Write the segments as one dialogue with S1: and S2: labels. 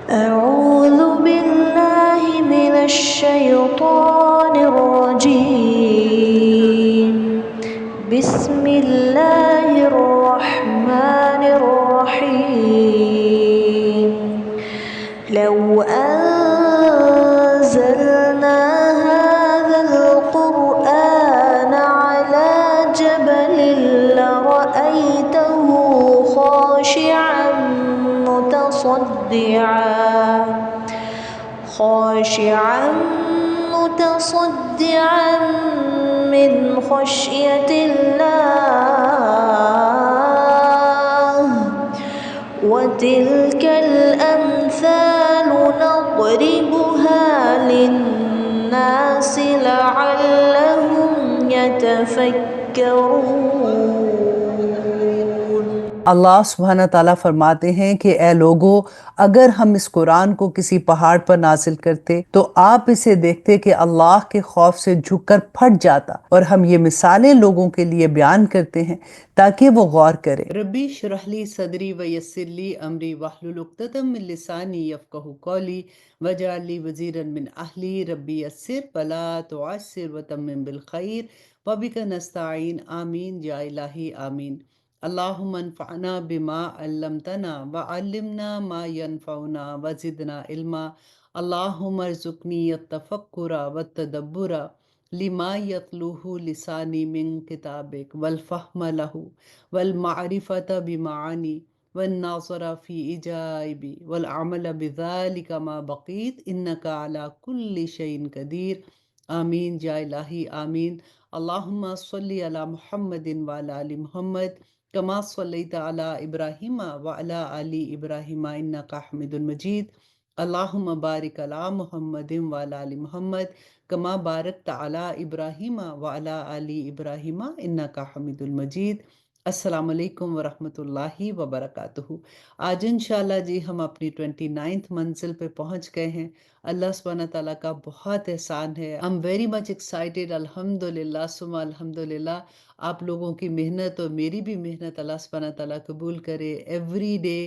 S1: أعوذ بالله من الشيطان الرجيم. بسم الله الرحمن الرحيم. لو أنزلنا هذا القرآن على جبل لرأيته خاشعا متصدعا من خشية الله. وتلك الأمثال نضربها للناس لعلهم يتفكرون.
S2: اللہ سبحانہ تعالیٰ فرماتے ہیں کہ اے لوگو، اگر ہم اس قرآن کو کسی پہاڑ پر نازل کرتے تو آپ اسے دیکھتے کہ اللہ کے خوف سے جھک کر پھٹ جاتا، اور ہم یہ مثالیں لوگوں کے لیے بیان کرتے ہیں تاکہ وہ غور کرے۔ ربی اشرح لی صدری ویسر لی امری واحلل عقدۃ من لسانی یفقہوا قولی واجعل لی وزیرا من اہلی ربی یسر ولا تعسر وتمم بالخیر وبک نستعین آمین یا الہی آمین۔ اللہم انفعنا بما علمتنا وعلمنا ما ينفعنا وزدنا علما۔ اللہم ارزقنی التفکر والتدبر لما يتلوہ لسانی من کتابک والفہم لہ والمعرفت بمعانی والناظر فی عجائبی والعمل بذلک ما بقیت انک علی کل شیء قدیر آمین یا الہی آمین۔ اللہم صلی علی محمد وعلی آل محمد کما صلیت علی ابراہیم وعلی آل ابراہیم انک حمید مجید۔ اللہم بارک علی محمد وعلی آل محمد کما بارکت علی ابراہیم وعلی آل ابراہیم انک حمید مجید۔ السلام علیکم ورحمۃ اللہ وبرکاتہ۔ آج انشاءاللہ جی ہم اپنی 29th منزل پہ پہنچ گئے ہیں۔ اللہ سبحانہ تعالیٰ کا بہت احسان ہے۔ I'm very much excited، الحمدللہ ثم الحمدللہ۔ آپ لوگوں کی محنت اور میری بھی محنت اللہ سبحانہ تعالیٰ قبول کرے۔ ایوری ڈے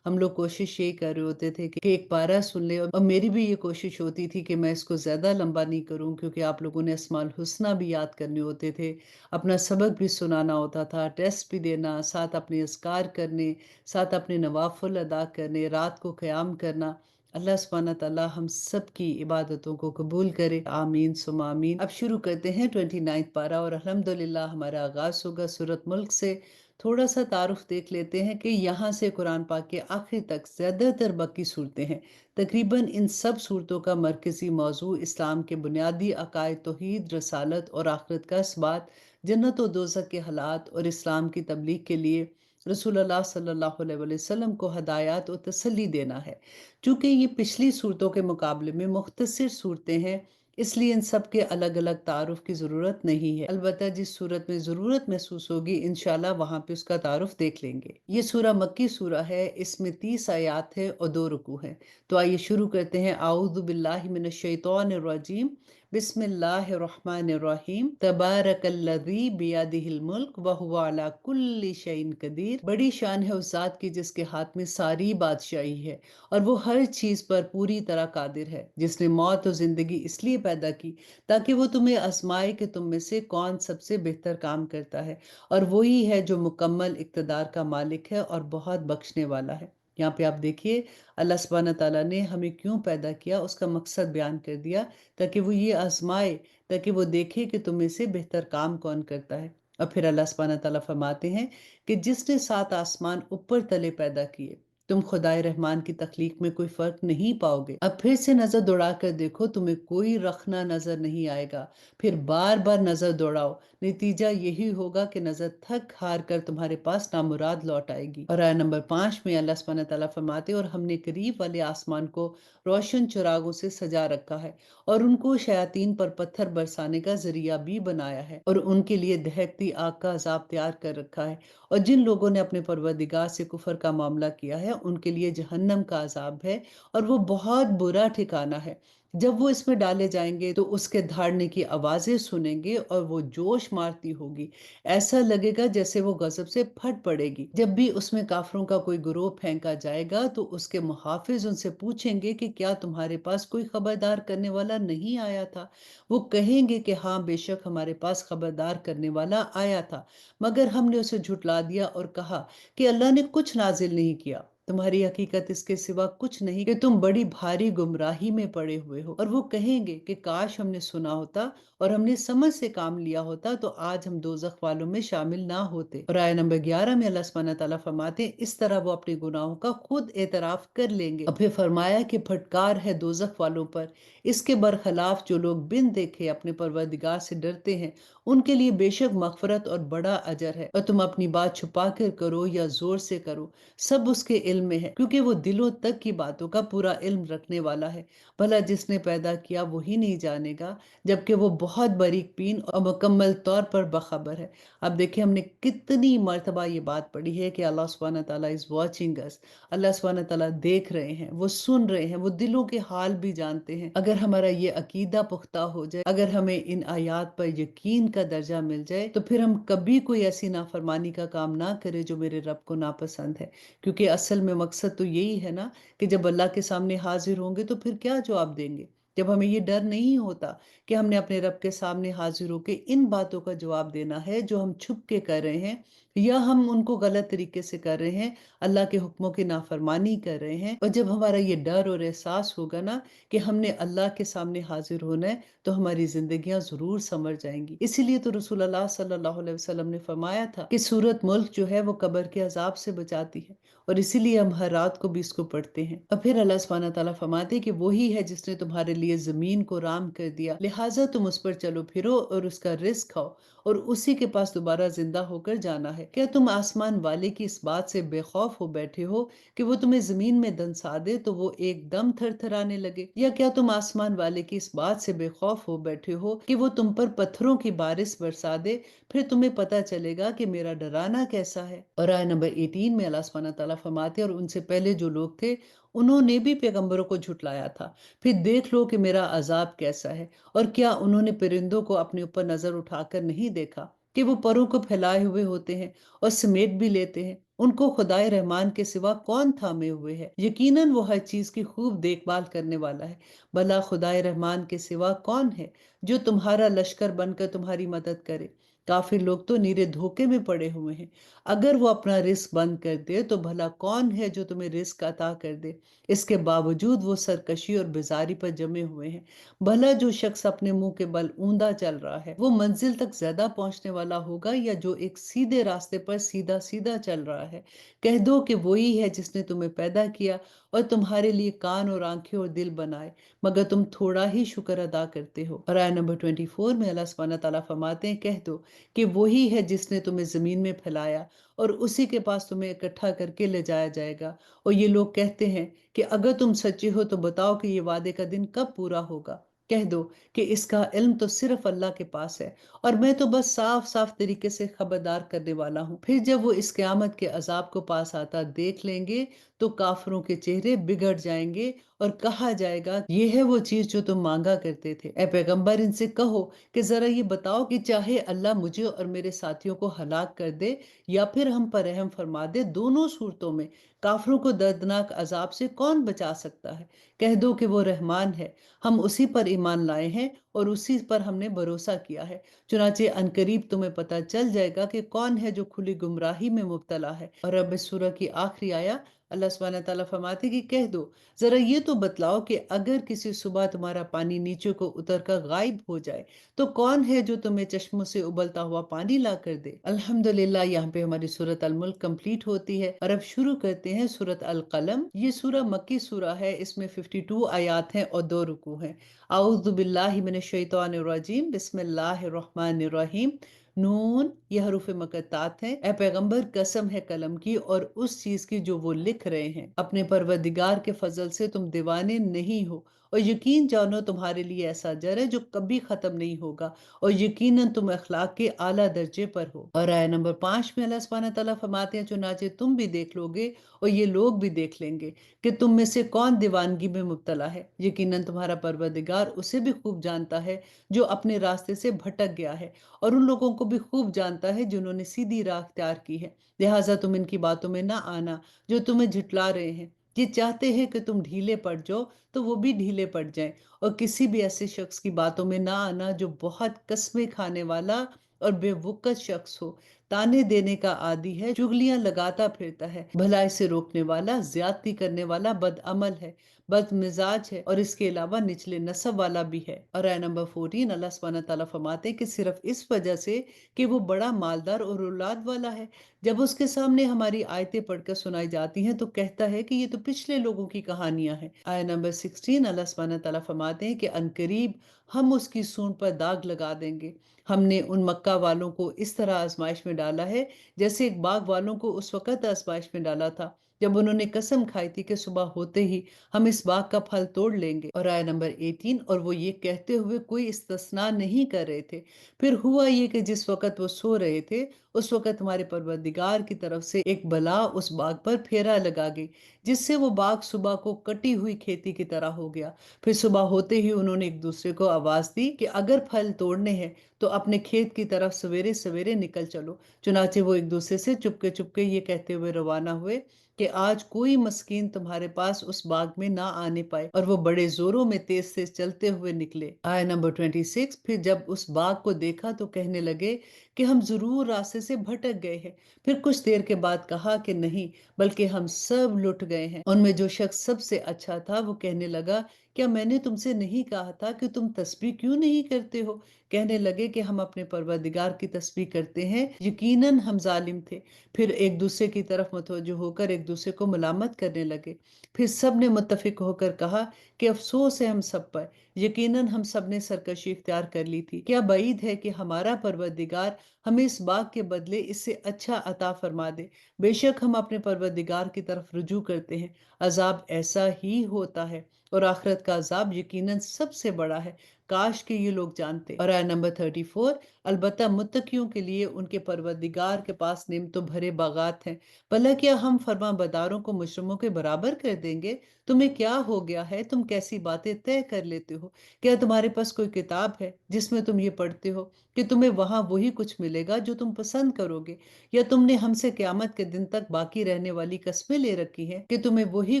S2: ہم لوگ کوشش یہی کر رہے ہوتے تھے کہ ایک پارہ سن لے، اور میری بھی یہ کوشش ہوتی تھی کہ میں اس کو زیادہ لمبا نہیں کروں، کیونکہ آپ لوگوں نے اسماء الحسنہ بھی یاد کرنے ہوتے تھے، اپنا سبق بھی سنانا ہوتا تھا، ٹیسٹ بھی دینا، ساتھ اپنے اذکار کرنے، ساتھ اپنے نوافل ادا کرنے، رات کو قیام کرنا۔ اللہ سبحانہ تعالیٰ ہم سب کی عبادتوں کو قبول کرے، آمین ثم آمین۔ اب شروع کرتے ہیں 29 پارہ، اور الحمدللہ ہمارا آغاز ہوگا سورۃ ملک سے۔ تھوڑا سا تعارف دیکھ لیتے ہیں کہ یہاں سے قرآن پاک کے آخر تک زیادہ تر باقی صورتیں ہیں۔ تقریباً ان سب صورتوں کا مرکزی موضوع اسلام کے بنیادی عقائد، توحید، رسالت اور آخرت کا اثبات، جنت و دوزخ کے حالات اور اسلام کی تبلیغ کے لیے رسول اللہ صلی اللہ علیہ وسلم کو ہدایات و تسلی دینا ہے۔ چونکہ یہ پچھلی صورتوں کے مقابلے میں مختصر صورتیں ہیں، اس لیے ان سب کے الگ الگ تعارف کی ضرورت نہیں ہے۔ البتہ جس صورت میں ضرورت محسوس ہوگی انشاءاللہ وہاں پہ اس کا تعارف دیکھ لیں گے۔ یہ سورہ مکی سورہ ہے، اس میں 30 آیات ہے اور 2 رکوع ہیں۔ تو آئیے شروع کرتے ہیں۔ اعوذ باللہ من الشیطان الرجیم، بسم اللہ الرحمن الرحیم۔ تبارک الذی بیدہ الملک وہو علی کل شیء قدیر۔ بڑی شان ہے اس ذات کی جس کے ہاتھ میں ساری بادشاہی ہے اور وہ ہر چیز پر پوری طرح قادر ہے، جس نے موت اور زندگی اس لیے پیدا کی تاکہ وہ تمہیں آزمائے کہ تم میں سے کون سب سے بہتر کام کرتا ہے، اور وہی ہے جو مکمل اقتدار کا مالک ہے اور بہت بخشنے والا ہے۔ یہاں پہ آپ دیکھیے اللہ سبحانہ تعالیٰ نے ہمیں کیوں پیدا کیا، اس کا مقصد بیان کر دیا، تاکہ وہ یہ آزمائے، تاکہ وہ دیکھے کہ تم میں سے بہتر کام کون کرتا ہے۔ اور پھر اللہ سبحانہ تعالیٰ فرماتے ہیں کہ جس نے 7 آسمان اوپر تلے پیدا کیے، تم خدائے رحمان کی تخلیق میں کوئی فرق نہیں پاؤ گے۔ اب پھر سے نظر دوڑا کر دیکھو، تمہیں کوئی رخنہ نظر نہیں آئے گا، پھر بار بار نظر دوڑاؤ، نتیجہ یہی ہوگا کہ نظر تھک ہار کر تمہارے پاس نامراد لوٹ آئے گی۔ اور آیت نمبر 5 میں اللہ سبحانہ تعالیٰ فرماتے اور ہم نے قریب والے آسمان کو روشن چراغوں سے سجا رکھا ہے، اور ان کو شیاطین پر پتھر برسانے کا ذریعہ بھی بنایا ہے، اور ان کے لیے دہکتی آگ کا عذاب تیار کر رکھا ہے، اور جن لوگوں نے اپنے پروردگار سے کفر کا معاملہ کیا ہے ان کے لیے جہنم کا عذاب ہے، اور وہ بہت برا ٹھکانہ ہے۔ جب وہ اس میں ڈالے جائیں گے تو اس کے دھاڑنے کی آوازیں سنیں گے اور وہ جوش مارتی ہوگی، ایسا لگے گا جیسے وہ غضب سے پھٹ پڑے گی۔ جب بھی اس میں کافروں کا کوئی گروہ پھینکا جائے گا تو اس کے محافظ ان سے پوچھیں گے کہ کیا تمہارے پاس کوئی خبردار کرنے والا نہیں آیا تھا؟ وہ کہیں گے کہ ہاں بے شک ہمارے پاس خبردار کرنے والا آیا تھا، مگر ہم نے اسے جھٹلا دیا اور کہا کہ اللہ نے کچھ نازل نہیں کیا، تمہاری حقیقت اس کے سوا کچھ نہیں کہ تم بڑی بھاری گمراہی میں پڑے ہوئے ہو۔ اور وہ کہیں گے کہ کاش ہم نے سنا ہوتا اور ہم نے سمجھ سے کام لیا ہوتا تو آج ہم دوزخ والوں میں شامل نہ ہوتے۔ اور آیت نمبر 11 میں اللہ سبحانہ تعالیٰ فرماتے ہیں اس طرح وہ اپنے گناہوں کا خود اعتراف کر لیں گے۔ اور پھر فرمایا کہ پھٹکار ہے دوزخ والوں پر، اس کے برخلاف جو لوگ بن دیکھے اپنے پروردگار سے ڈرتے ہیں ان کے لیے بے شک مغفرت اور بڑا اجر ہے۔ اور تم اپنی بات چھپا کر کرو یا زور سے کرو، سب اس کے علم میں ہے، کیونکہ وہ دلوں تک کی باتوں کا پورا علم رکھنے والا ہے۔ بھلا جس نے پیدا کیا وہی نہیں جانے گا، جبکہ وہ بہت باریک بین اور مکمل طور پر باخبر ہے۔ اب دیکھیں ہم نے کتنی مرتبہ یہ بات پڑھی ہے کہ اللہ سبحانہ تعالیٰ از واچنگ اس، اللہ سبحانہ تعالیٰ دیکھ رہے ہیں، وہ سن رہے ہیں، وہ دلوں کے حال بھی جانتے ہیں۔ اگر ہمارا یہ عقیدہ پختہ ہو جائے، اگر ہمیں ان آیات پر یقین کا درجہ مل جائے، تو پھر ہم کبھی کوئی ایسی نافرمانی کا کام نہ کرے جو میرے رب کو ناپسند ہے، کیونکہ اصل میں مقصد تو یہی ہے نا کہ جب اللہ کے سامنے حاضر ہوں گے تو پھر کیا جواب دیں گے؟ جب ہمیں یہ ڈر نہیں ہوتا کہ ہم نے اپنے رب کے سامنے حاضر ہو کے ان باتوں کا جواب دینا ہے جو ہم چھپ کے کر رہے ہیں یا ہم ان کو غلط طریقے سے کر رہے ہیں، اللہ کے حکموں کی نافرمانی کر رہے ہیں، اور جب ہمارا یہ ڈر اور احساس ہوگا نا کہ ہم نے اللہ کے سامنے حاضر ہونا ہے تو ہماری زندگیاں ضرور سنور جائیں گی۔ اسی لیے تو رسول اللہ صلی اللہ علیہ وسلم نے فرمایا تھا کہ سورت ملک جو ہے وہ قبر کے عذاب سے بچاتی ہے، اور اسی لیے ہم ہر رات کو بھی اس کو پڑھتے ہیں۔ اور پھر اللہ سبحانہ تعالیٰ فرماتے کہ وہی ہے جس نے تمہارے لیے زمین کو رام کر دیا، لہٰذا تم اس پر چلو پھرو اور اس کا رزق کھاؤ اور اسی کے پاس دوبارہ زندہ ہو کر جانا ہے۔ کیا تم آسمان والے کی اس بات سے بے خوف ہو بیٹھے ہو کہ وہ تمہیں زمین میں دنسا دے تو وہ ایک دم تھر تھرانے لگے؟ یا کیا تم آسمان والے کی اس بات سے بے خوف ہو بیٹھے ہو کہ وہ تم پر پتھروں کی بارش برسا دے، پھر تمہیں پتہ چلے گا کہ میرا ڈرانا کیسا ہے؟ اور آیت نمبر 18 میں اللہ سبحانہ تعالیٰ فرماتے اور ان سے پہلے جو لوگ تھے انہوں نے بھی پیغمبروں کو جھٹلایا تھا، پھر دیکھ لو کہ میرا عذاب کیسا ہے۔ اور کیا انہوں نے پرندوں کو اپنے اوپر نظر اٹھا کر نہیں دیکھا کہ وہ پروں کو پھیلائے ہوئے ہوتے ہیں اور سمیٹ بھی لیتے ہیں؟ ان کو خدائے رحمان کے سوا کون تھامے ہوئے ہے؟ یقیناً وہ ہر چیز کی خوب دیکھ بھال کرنے والا ہے۔ بھلا خدائے رحمان کے سوا کون ہے جو تمہارا لشکر بن کر تمہاری مدد کرے؟ کافر لوگ تو نیرے دھوکے میں پڑے ہوئے ہیں۔ اگر وہ اپنا رزق بند کر دے تو بھلا کون ہے جو تمہیں رزق عطا کر دے؟ اس کے باوجود وہ سرکشی اور بیزاری پر جمے ہوئے ہیں۔ بھلا جو شخص اپنے منہ کے بل اوندا چل رہا ہے وہ منزل تک زیادہ پہنچنے والا ہوگا یا جو ایک سیدھے راستے پر سیدھا سیدھا چل رہا ہے؟ کہہ دو کہ وہی ہے جس نے تمہیں پیدا کیا اور تمہارے لیے کان اور آنکھیں اور دل بنائے، مگر تم تھوڑا ہی شکر ادا کرتے ہو۔ اور آیت نمبر 24 میں اللہ سبحانہ تعالیٰ فرماتے ہیں کہہ دو کہ وہی ہے جس نے تمہیں زمین میں پھیلایا اور اسی کے پاس تمہیں اکٹھا کر کے لے جایا جائے گا۔ اور یہ لوگ کہتے ہیں کہ اگر تم سچے ہو تو بتاؤ کہ یہ وعدے کا دن کب پورا ہوگا؟ کہہ دو کہ اس کا علم تو صرف اللہ کے پاس ہے اور میں تو بس صاف صاف طریقے سے خبردار کرنے والا ہوں۔ پھر جب وہ اس قیامت کے عذاب کو پاس آتا دیکھ لیں گے تو کافروں کے چہرے بگڑ جائیں گے اور کہا جائے گا یہ ہے وہ چیز جو تم مانگا کرتے تھے۔ اے پیغمبر ان سے کہو کہ ذرا یہ بتاؤ کہ چاہے اللہ مجھے اور میرے ساتھیوں کو ہلاک کر دے یا پھر ہم پر رحم فرما دے، دونوں صورتوں میں کافروں کو دردناک عذاب سے کون بچا سکتا ہے؟ کہہ دو کہ وہ رحمان ہے، ہم اسی پر ایمان لائے ہیں اور اسی پر ہم نے بھروسہ کیا ہے، چنانچہ عنقریب تمہیں پتہ چل جائے گا کہ کون ہے جو کھلی گمراہی میں مبتلا ہے۔ اور اب اس سورہ کی آخری آیا اللہ سبحانہ تعالیٰ فرماتے کہ کہہ دو ذرا یہ تو بتلاؤ کہ اگر کسی صبح تمہارا پانی نیچے کو اتر کر غائب ہو جائے تو کون ہے جو تمہیں چشموں سے ابلتا ہوا پانی لا کر دے؟ الحمدللہ یہاں پہ ہماری سورۃ الملک کمپلیٹ ہوتی ہے اور اب شروع کرتے ہیں سورۃ القلم۔ یہ سورہ مکی سورہ ہے، اس میں 52 آیات ہیں اور 2 رکوع ہیں۔ اعوذ باللہ من الشیطان الرجیم، بسم اللہ الرحمن الرحیم۔ نون یہ حروف مقطعات ہیں۔ اے پیغمبر قسم ہے قلم کی اور اس چیز کی جو وہ لکھ رہے ہیں، اپنے پروردگار کے فضل سے تم دیوانے نہیں ہو اور یقین جانو تمہارے لیے ایسا اجر ہے جو کبھی ختم نہیں ہوگا، اور یقیناً تم اخلاق کے اعلیٰ درجے پر ہو۔ اور آیت نمبر 5 میں اللہ سبحانہ تعالیٰ فرماتے ہیں چنانچہ تم بھی دیکھ لو گے اور یہ لوگ بھی دیکھ لیں گے کہ تم میں سے کون دیوانگی میں مبتلا ہے، یقیناً تمہارا پروردگار اسے بھی خوب جانتا ہے جو اپنے راستے سے بھٹک گیا ہے، اور ان لوگوں کو بھی خوب جانتا ہے جنہوں نے سیدھی راہ اختیار کی ہے۔ لہٰذا تم ان کی باتوں میں نہ آنا جو تمہیں جھٹلا رہے ہیں، یہ چاہتے ہیں کہ تم ڈھیلے پڑ جاؤ تو وہ بھی ڈھیلے پڑ جائیں، اور کسی بھی ایسے شخص کی باتوں میں نہ آنا جو بہت قسمیں کھانے والا اور بے وقت شخص ہو، تانے دینے کا عادی ہے، چغلیاں لگاتا پھرتا ہے، بھلائی سے روکنے والا، زیادتی کرنے والا، بد عمل ہے، بد مزاج ہے، اور اس کے علاوہ نچلے نسب والا بھی ہے۔ اور آیت نمبر 14 اللہ سبحانہ تعالیٰ فرماتے ہیں کہ صرف اس وجہ سے کہ وہ بڑا مالدار اور اولاد والا ہے، جب اس کے سامنے ہماری آیتیں پڑھ کر سنائی جاتی ہیں تو کہتا ہے کہ یہ تو پچھلے لوگوں کی کہانیاں ہیں۔ آیت نمبر 16 اللہ سبحانہ تعالیٰ فرماتے ہیں کہ عنقریب ہم اس کی سونڈ پر داغ لگا دیں گے۔ ہم نے ان مکہ والوں کو اس طرح آزمائش میں ڈالا ہے جیسے ایک باغ والوں کو اس وقت آزمائش میں ڈالا تھا جب انہوں نے قسم کھائی تھی کہ صبح ہوتے ہی ہم اس باغ کا پھل توڑ لیں گے۔ اور آیت نمبر 18 اور وہ یہ کہتے ہوئے کوئی استثناء نہیں کر رہے تھے، پھر ہوا یہ کہ جس وقت وہ سو رہے تھے اس وقت ہمارے پروردگار کی طرف سے ایک بلا اس باغ پر پھیرا لگا گئی، جس سے وہ باغ صبح کو کٹی ہوئی کھیتی کی طرح ہو گیا۔ پھر صبح ہوتے ہی انہوں نے ایک دوسرے کو آواز دی کہ اگر پھل توڑنے ہیں تو اپنے کھیت کی طرف سویرے سویرے نکل چلو۔ چنانچہ وہ ایک دوسرے سے چپکے یہ کہتے ہوئے روانہ ہوئے کہ آج کوئی مسکین تمہارے پاس اس باغ میں نہ آنے پائے، اور وہ بڑے زوروں میں تیز تیز چلتے ہوئے نکلے۔ آیت نمبر 26 پھر جب اس باغ کو دیکھا تو کہنے لگے کہ ہم ضرور راستے سے بھٹک گئے ہیں۔ پھر کچھ دیر کے بعد کہا کہ نہیں، بلکہ ہم سب لٹ گئے ہیں۔ ان میں جو شخص سب سے اچھا تھا وہ کہنے لگا کیا میں نے تم سے نہیں کہا تھا کہ تم تسبیح کیوں نہیں کرتے ہو؟ کہنے لگے کہ ہم اپنے پروردگار کی تسبیح کرتے ہیں، یقیناً ہم ظالم تھے۔ پھر ایک دوسرے کی طرف متوجہ ہو کر ایک دوسرے کو ملامت کرنے لگے۔ پھر سب نے متفق ہو کر کہا کہ افسوس ہے ہم سب پر، یقیناً ہم سب نے سرکشی اختیار کر لی تھی۔ کیا بعید ہے کہ ہمارا پروردگار ہمیں اس باغ کے بدلے اس سے اچھا عطا فرما دے۔ بے شک ہم اپنے پروردگار کی طرف رجوع کرتے ہیں، عذاب ایسا ہی ہوتا ہے، اور آخرت کا عذاب یقیناً سب سے بڑا ہے، کاش کہ یہ لوگ جانتے۔ اور آیت نمبر 34 البتہ متقیوں کے لیے ان کے پروردگار کے پاس نعمتوں بھرے باغات ہیں، بھلا کیا ہم فرما بداروں کو مجرموں کے برابر کر دیں گے؟ تمہیں کیا ہو گیا ہے؟ تم کیسی باتیں طے کر لیتے ہو؟ کیا تمہارے پاس کوئی کتاب ہے جس میں تم یہ پڑھتے ہو کہ تمہیں وہاں وہی کچھ ملے گا جو تم پسند کرو گے، یا تم نے ہم سے قیامت کے دن تک باقی رہنے والی قسمیں لے رکھی ہیں کہ تمہیں وہی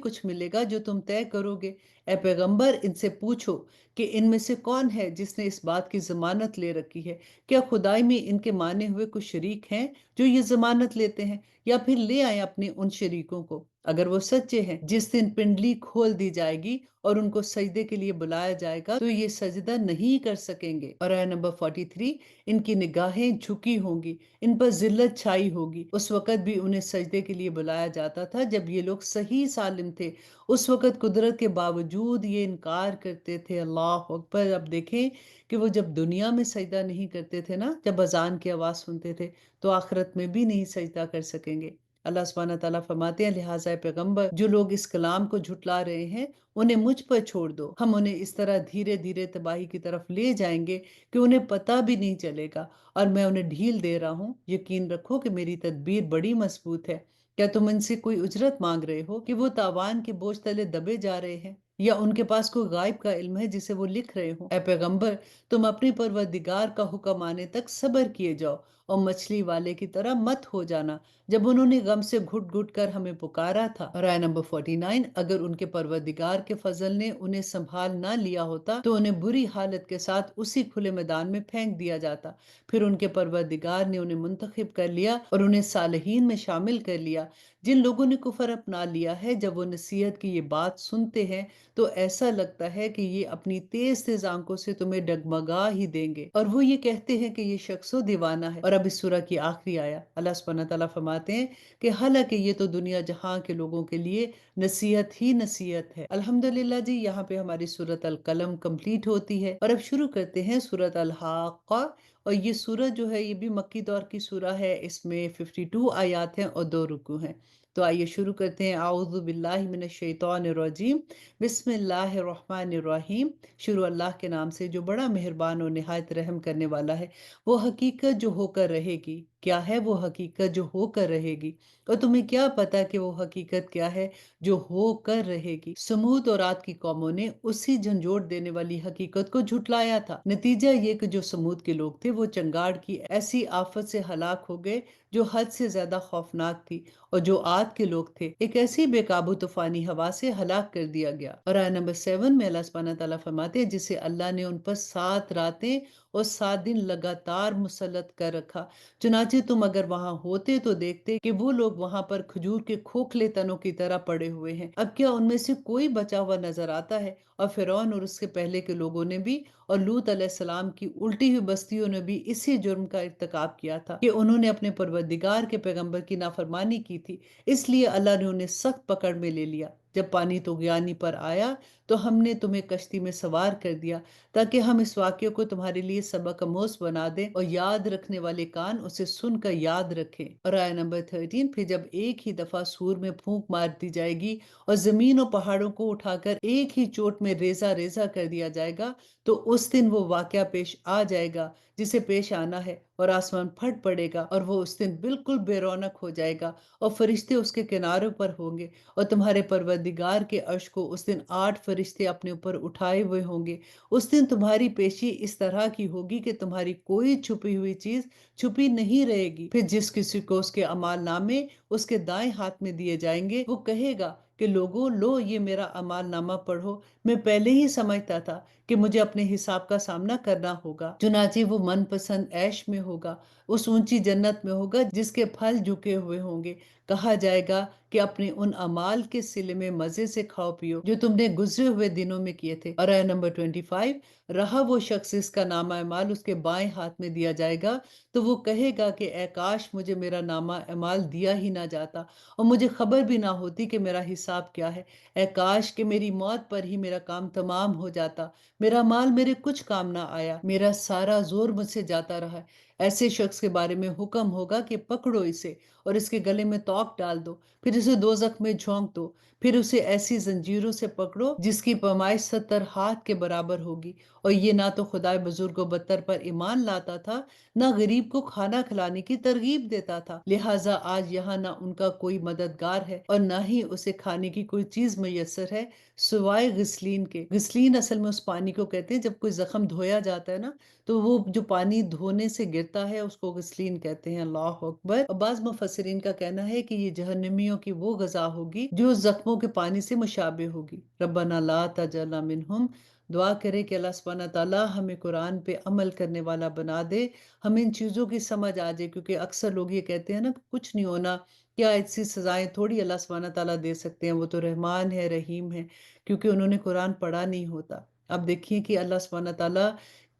S2: کچھ ملے گا جو تم طے کرو گے؟ اے پیغمبر ان سے پوچھو کہ ان میں سے کون ہے جس نے اس بات کی ضمانت لے رکھی ہے؟ کیا خدائی میں ان کے مانے ہوئے کچھ شریک ہیں جو یہ ضمانت لیتے ہیں؟ یا پھر لے آئیں اپنے ان شریکوں کو اگر وہ سچے ہیں۔ جس دن پنڈلی کھول دی جائے گی اور ان کو سجدے کے لیے بلایا جائے گا تو یہ سجدہ نہیں کر سکیں گے۔ اور آیت نمبر 43 ان کی نگاہیں جھکی ہوں گی، ان پر ذلت چھائی ہوگی، اس وقت بھی انہیں سجدے کے لیے بلایا جاتا تھا جب یہ لوگ صحیح سالم تھے، اس وقت قدرت کے باوجود یہ انکار کرتے تھے۔ اللہ اکبر۔ اب دیکھیں کہ وہ جب دنیا میں سجدہ نہیں کرتے تھے نا، جب اذان کی آواز سنتے تھے، تو آخرت میں بھی نہیں سجدہ کر سکیں گے۔ اللہ سبحانہ تعالیٰ فرماتے ہیں لہٰذا پیغمبر جو لوگ اس کلام کو جھٹلا رہے ہیں انہیں مجھ پر چھوڑ دو، ہم انہیں اس طرح دھیرے دھیرے تباہی کی طرف لے جائیں گے کہ انہیں پتہ بھی نہیں چلے گا، اور میں انہیں ڈھیل دے رہا ہوں۔ یقین رکھو کہ میری تدبیر بڑی مضبوط ہے۔ کیا تم ان سے کوئی اجرت مانگ رہے ہو کہ وہ تاوان کے بوجھ تلے دبے جا رہے ہیں، یا ان کے پاس کوئی غائب کا علم ہے جسے وہ لکھ رہے ہوں؟ اے پیغمبر تم اپنے پروردگار کا حکم آنے تک صبر کیے جاؤ، اور مچھلی والے کی طرح مت ہو جانا جب انہوں نے غم سے گھٹ گھٹ کر ہمیں پکارا تھا۔ اور آیت نمبر 49 اگر ان کے پروردگار کے فضل نے انہیں سنبھال نہ لیا ہوتا تو انہیں بری حالت کے ساتھ اسی کھلے میدان میں پھینک دیا جاتا، پھر ان کے پروردگار نے انہیں منتخب کر لیا اور انہیں صالحین میں شامل کر لیا۔ جن لوگوں نے کفر اپنا لیا ہے جب وہ نصیحت کی یہ بات سنتے ہیں تو ایسا لگتا ہے کہ یہ اپنی تیز تیز آنکھوں سے تمہیں ڈگمگا ہی دیں گے، اور وہ یہ کہتے ہیں کہ یہ شخص دیوانہ ہے۔ اور اب اس سورہ کی آخری آیا اللہ سبحانہ تعالیٰ فرماتے ہیں کہ حالانکہ یہ تو دنیا جہاں کے لوگوں کے لیے نصیحت ہی نصیحت ہے۔ الحمدللہ جی، یہاں پہ ہماری سورۃ القلم کمپلیٹ ہوتی ہے، اور اب شروع کرتے ہیں سورۃ الحاقہ۔ اور یہ سورہ جو ہے یہ بھی مکی دور کی سورہ ہے، اس میں 52 آیات ہیں اور 2 رکوع ہیں۔ تو آئیے شروع کرتے ہیں۔ اعوذ باللہ من الشیطان الرجیم، بسم اللہ الرحمن الرحیم۔ شروع اللہ کے نام سے جو بڑا مہربان اور نہایت رحم کرنے والا ہے۔ وہ حقیقت جو ہو کر رہے گی، کیا ہے وہ حقیقت جو ہو کر رہے گی، اور تمہیں کیا پتا کہ وہ حقیقت کیا ہے جو ہو کر رہے گی۔ سمود اور عاد کی قوموں نے اسی جھنجھوڑ دینے والی حقیقت کو جھٹلایا تھا۔ نتیجہ یہ کہ جو سمود کے لوگ تھے وہ چنگاڑ کی ایسی آفت سے ہلاک ہو گئے جو حد سے زیادہ خوفناک تھی، اور جو عاد کے لوگ تھے ایک ایسی بے قابو طوفانی ہوا سے ہلاک کر دیا گیا۔ اور آیت نمبر 7 میں اللہ سبحانہ تعالیٰ فرماتے ہیں جسے اللہ نے ان پر 7 راتیں اور 7 دن لگاتار مسلط کر رکھا، چنانچہ تم اگر وہاں ہوتے تو دیکھتے کہ وہ لوگ وہاں پر کھجور کے کھوکھلے تنوں کی طرح پڑے ہوئے ہیں۔ اب کیا ان میں سے کوئی بچا ہوا نظر آتا ہے؟ اور فرعون اور اس کے پہلے کے لوگوں نے بھی، اور لوط علیہ السلام کی الٹی ہوئی بستیوں نے بھی اسی جرم کا ارتکاب کیا تھا کہ انہوں نے اپنے پروردگار کے پیغمبر کی نافرمانی کی تھی، اس لیے اللہ نے انہیں سخت پکڑ میں لے لیا۔ جب پانی طغیانی پر آیا تو ہم نے تمہیں کشتی میں سوار کر دیا تاکہ ہم اس واقعے کو تمہارے لیے سبق آموز بنا دیں، اور یاد رکھنے والے کان اسے سن کر یاد رکھیں۔ اور آیت نمبر 13، پھر جب ایک ہی دفعہ سور میں پھونک مار دی جائے گی اور زمین و پہاڑوں کو اٹھا کر ایک ہی چوٹ میں ریزہ ریزہ کر دیا جائے گا، تو اس دن وہ واقعہ پیش آ جائے گا جسے پیش آنا ہے، اور آسمان پھٹ پڑے گا، اور وہ اس دن بالکل بے رونق ہو جائے گا، اور فرشتے اس کے کناروں پر ہوں گے، اور تمہارے پروردگار کے عرش کو اس دن 8 فرشتے اپنے اوپر اٹھائے ہوئے ہوں گے۔ اس دن تمہاری پیشی اس طرح کی ہوگی کہ تمہاری کوئی چھپی ہوئی چیز چھپی نہیں رہے گی۔ پھر جس کسی کو اس کے اعمال نامے اس کے دائیں ہاتھ میں دیے جائیں گے، وہ کہے گا کہ لوگوں لو یہ میرا اعمال نامہ پڑھو، میں پہلے ہی سمجھتا تھا کہ مجھے اپنے حساب کا سامنا کرنا ہوگا۔ چنانچہ وہ من پسند عیش میں ہوگا، اس اونچی جنت میں ہوگا جس کے پھل جھکے ہوئے ہوں گے۔ کہا جائے گا کہ اپنے ان اعمال کے صلے میں مزے سے کھاؤ پیو جو تم نے گزرے ہوئے دنوں میں کیے تھے۔ اور آیت نمبر 25، رہا وہ شخص اس کا نامہ اعمال اس کے بائیں ہاتھ میں دیا جائے گا تو وہ کہے گا کہ اے کاش مجھے میرا نامہ اعمال دیا ہی نہ جاتا، اور مجھے خبر بھی نہ ہوتی کہ میرا حساب کیا ہے۔ اے کاش کہ میری موت پر ہی میرا کام تمام ہو جاتا، میرا مال میرے کچھ کام نہ آیا، میرا سارا زور مجھ سے جاتا رہا۔ ایسے شخص کے بارے میں حکم ہوگا کہ پکڑو اسے اور اس کے گلے میں توق ڈال دو، پھر اسے دوزخ میں جھونک دو، پھر اسے ایسی زنجیروں سے پکڑو جس کی پیمائش 70 ہاتھ کے برابر ہوگی۔ اور یہ نہ تو خدائے بزرگ و برتر پر ایمان لاتا تھا، نہ غریب کو کھانا کھلانے کی ترغیب دیتا تھا، لہٰذا آج یہاں نہ ان کا کوئی مددگار ہے اور نہ ہی اسے کھانے کی کوئی چیز میسر ہے سوائے غسلین کے۔ غسلین اصل میں اس پانی کو کہتے ہیں جب کوئی زخم دھویا جاتا ہے نا، تو وہ جو پانی دھونے سے گرتا ہے اس کو غسلین کہتے ہیں۔ اللہ اکبر۔ اور بعض مفسرین کا کہنا ہے کہ یہ جہنمیوں کی وہ غذا ہوگی جو زخموں کے پانی سے مشابہ ہوگی۔ ربنا لا تجعلنا منہم۔ دعا کرے کہ اللہ سبحانہ تعالیٰ ہمیں قرآن پہ عمل کرنے والا بنا دے، ہمیں ان چیزوں کی سمجھ آ جائے، کیونکہ اکثر لوگ یہ کہتے ہیں نا کہ کچھ نہیں ہونا، کیا ایسی سزائیں تھوڑی اللہ سبحانہ تعالیٰ دے سکتے ہیں، وہ تو رحمان ہے رحیم ہے، کیونکہ انہوں نے قرآن پڑھا نہیں ہوتا۔ اب دیکھیے کہ اللہ سبحانہ تعالیٰ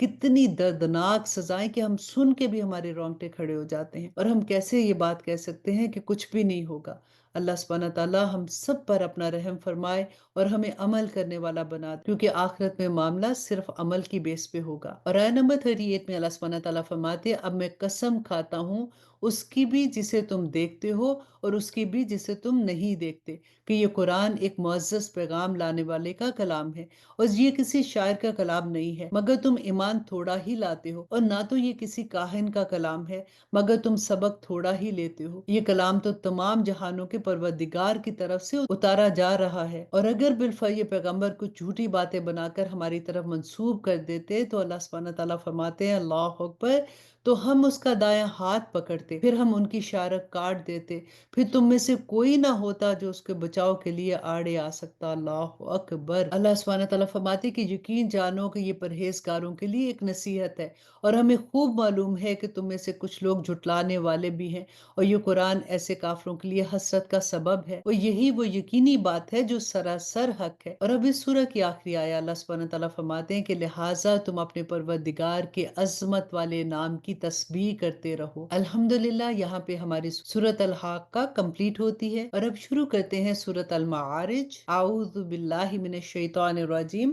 S2: کتنی دردناک سزائیں کہ ہم سن کے بھی ہمارے رونگٹے کھڑے ہو جاتے ہیں، اور ہم کیسے یہ بات کہہ سکتے ہیں کہ کچھ بھی نہیں ہوگا۔ اللہ سبحانہ تعالیٰ ہم سب پر اپنا رحم فرمائے اور ہمیں عمل کرنے والا بنا دے، کیونکہ آخرت میں معاملہ صرف عمل کی بیس پہ ہوگا۔ اور آیت نمبر 38 میں اللہ سبحانہ تعالیٰ فرماتے ہیں اب میں قسم کھاتا ہوں اس کی بھی جسے تم دیکھتے ہو اور اس کی بھی جسے تم نہیں دیکھتے، کہ یہ قرآن ایک معزز پیغام لانے والے کا کلام ہے، اور یہ کسی شاعر کا کلام نہیں ہے مگر تم ایمان تھوڑا ہی لاتے ہو، اور نہ تو یہ کسی کاہن کا کلام ہے مگر تم سبق تھوڑا ہی لیتے ہو۔ یہ کلام تو تمام جہانوں کے پروردگار کی طرف سے اتارا جا رہا ہے، اور اگر بالفعل یہ پیغمبر کچھ جھوٹی باتیں بنا کر ہماری طرف منسوب کر دیتے تو اللہ سبحانہ تعالیٰ فرماتے ہیں اللہ اکبر، تو ہم اس کا دایاں ہاتھ پکڑتے، پھر ہم ان کی شارک کاٹ دیتے، پھر تم میں سے کوئی نہ ہوتا جو اس کے بچاؤ کے لیے آڑے آ سکتا۔ اللہ اکبر۔ اللہ سبحانہ تعالیٰ فرماتے کہ یقین جانو کہ یہ پرہیزگاروں کے لیے ایک نصیحت ہے، اور ہمیں خوب معلوم ہے کہ تم میں سے کچھ لوگ جھٹلانے والے بھی ہیں، اور یہ قرآن ایسے کافروں کے لیے حسرت کا سبب ہے، اور یہی وہ یقینی بات ہے جو سراسر حق ہے۔ اور اب اس سورہ کی آخری آیہ اللہ سبحانہ تعالیٰ فرماتے ہیں کہ لہٰذا تم اپنے پروردگار کے عظمت والے نام کی تسبیح کرتے رہو۔ الحمدللہ، یہاں پہ ہماری سورۃ الحاقہ کمپلیٹ ہوتی ہے، اور اب شروع کرتے ہیں سورۃ المعارج۔ اعوذ باللہ من الشیطان الرجیم،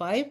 S2: 5,